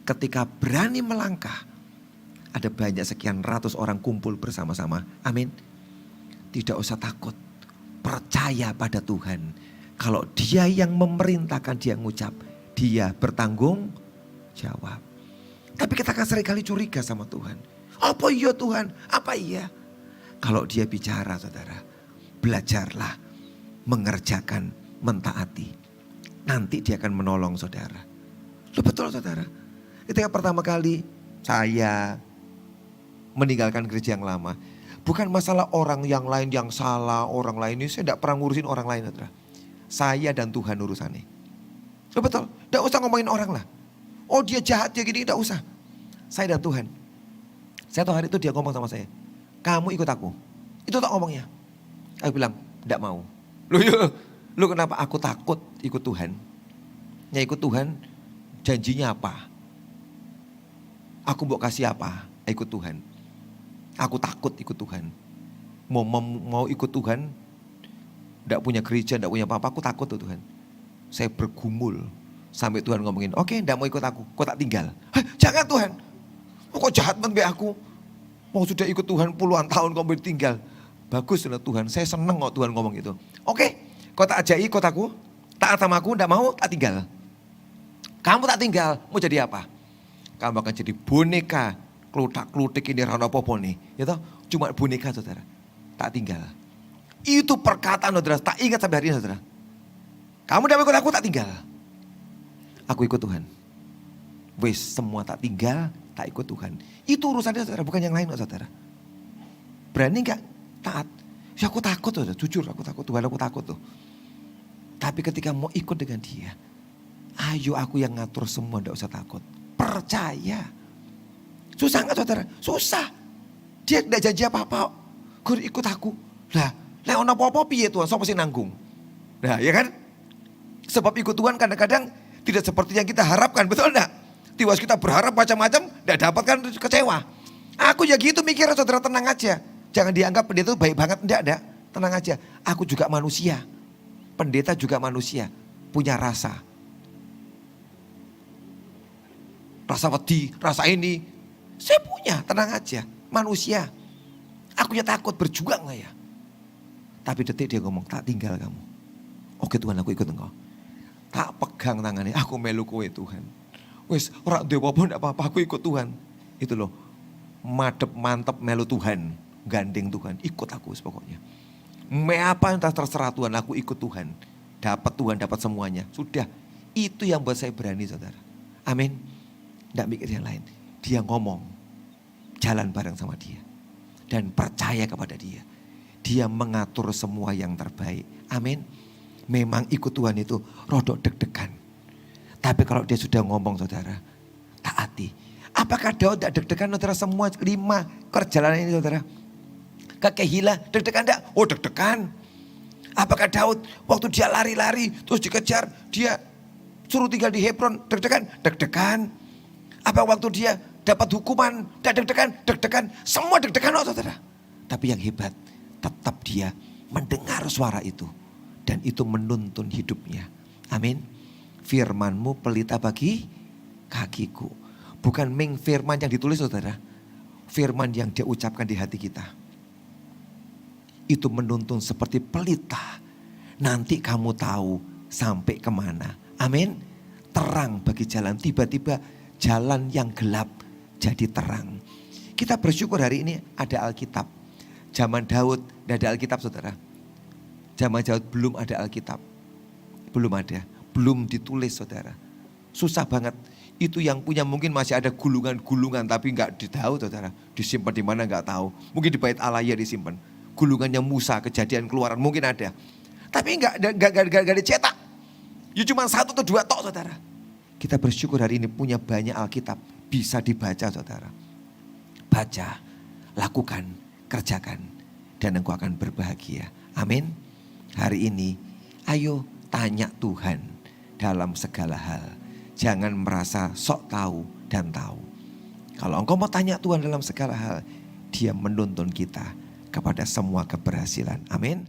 Ketika berani melangkah. Ada banyak sekian ratus orang kumpul bersama-sama. Amin. Tidak usah takut. Percaya pada Tuhan. Kalau dia yang memerintahkan, dia ngucap. Dia bertanggung jawab. Tapi kita kan seringkali curiga sama Tuhan. Apa iya Tuhan? Apa iya? Kalau dia bicara saudara. Belajarlah. Mengerjakan, mentaati. Nanti dia akan menolong saudara. Loh betul saudara. Ketika pertama kali saya meninggalkan gereja yang lama. Bukan masalah orang yang lain yang salah, orang lain ini saya tidak pernah ngurusin orang lain saudara. Saya dan Tuhan urusannya. Loh betul, tidak usah ngomongin orang lah. Oh dia jahat, dia gini, tidak usah. Saya dan Tuhan. Saya tahu hari itu dia ngomong sama saya. Kamu ikut aku. Itu tak ngomongnya. Aku bilang, tidak mau. Lu kenapa? Aku takut ikut Tuhan. Ya ikut Tuhan, janjinya apa? Aku mau kasih apa? Ikut Tuhan. Aku takut ikut Tuhan. Mau ikut Tuhan, tidak punya gereja, tidak punya apa-apa, aku takut tuh Tuhan. Saya bergumul sampai Tuhan ngomongin, oke, tidak mau ikut aku, kau tak tinggal. Jangan Tuhan, kok jahat banget aku. Mau sudah ikut Tuhan puluhan tahun kau tinggal. Bagus lah Tuhan, saya seneng kok Tuhan ngomong gitu. Oke, kau tak ajai ikut aku, taat sama aku, tidak mau, tak tinggal. Kamu tak tinggal, mau jadi apa? Kamu akan jadi boneka, kelutak-kelutik ini rana popo nih. Ya toh, cuma boneka saudara, tak tinggal. Itu perkataan saudara, tak ingat sampai hari ini saudara. Kamu tidak ikut aku, tak tinggal. Aku ikut Tuhan. Wes semua tak tinggal, tak ikut Tuhan. Itu urusannya saudara, bukan yang lain saudara. Berani gak taat? Ya aku takut saudara, jujur aku takut Tuhan, aku takut tuh. Tapi ketika mau ikut dengan dia, ayo aku yang ngatur semua, tidak usah takut. Percaya. Susah gak saudara? Susah. Dia tidak janji apa-apa. Gur ikut aku. Lah, ono apa-apa piye Tuhan, sapa sing nanggung? Nah, ya kan? Sebab ikut Tuhan kadang-kadang tidak seperti yang kita harapkan, betul enggak? Tiwas kita berharap macam-macam, tidak dapatkan kecewa. Aku ya gitu mikir, saudara, tenang aja. Jangan dianggap pendeta itu baik banget, enggak. Tenang aja, aku juga manusia. Pendeta juga manusia, punya rasa. Rasa wedi, rasa ini. Saya punya, tenang aja, manusia. Aku ya takut, berjuang lah ya. Tapi detik dia ngomong, tak tinggal kamu. Oke Tuhan, aku ikut engkau. Tak pegang tangannya, aku melu kowe Tuhan. Wes, ora duwe apa-apa ndak apa-apa, aku ikut Tuhan. Itu loh. Madep mantep melu Tuhan, gandeng Tuhan, ikut aku pokoknya. Me apa yang terserah Tuhan, aku ikut Tuhan. Dapat Tuhan, dapat semuanya. Sudah, itu yang buat saya berani saudara. Amin. Nggak mikir yang lain. Dia ngomong, jalan bareng sama dia. Dan percaya kepada dia. Dia mengatur semua yang terbaik. Amin. Memang ikut Tuhan itu rodok deg-degan. Tapi kalau dia sudah ngomong saudara, taati. Apakah Daud tidak deg-degan saudara semua 5 perjalanan ini saudara? Ke Kehila deg-degan enggak? Oh deg-degan. Apakah Daud waktu dia lari-lari terus dikejar, dia suruh tinggal di Hebron deg-degan? Deg-degan. Apa waktu dia dapat hukuman deg-degan? Deg-degan. Semua deg-degan oh saudara. Tapi yang hebat tetap dia mendengar suara itu. Dan itu menuntun hidupnya. Amin. Firman-Mu pelita bagi kakiku. Bukan firman yang ditulis saudara. Firman yang dia ucapkan di hati kita. Itu menuntun seperti pelita. Nanti kamu tahu sampai kemana. Amin. Terang bagi jalan. Tiba-tiba jalan yang gelap jadi terang. Kita bersyukur hari ini ada Alkitab. Zaman Daud tidak ada Alkitab saudara. Zaman Daud belum ada Alkitab. Belum ada. Belum ditulis saudara. Susah banget. Itu yang punya mungkin masih ada gulungan-gulungan tapi enggak tahu saudara. Disimpan di mana enggak tahu. Mungkin di bait Allah ya disimpan. Gulungannya Musa, Kejadian, Keluaran mungkin ada. Tapi enggak dicetak. Ya cuma 1 atau 2 tok saudara. Kita bersyukur hari ini punya banyak Alkitab. Bisa dibaca saudara. Baca, lakukan, kerjakan. Dan engkau akan berbahagia. Amin. Hari ini ayo tanya Tuhan dalam segala hal. Jangan merasa sok tahu dan tahu. Kalau engkau mau tanya Tuhan dalam segala hal, Dia menuntun kita kepada semua keberhasilan. Amin.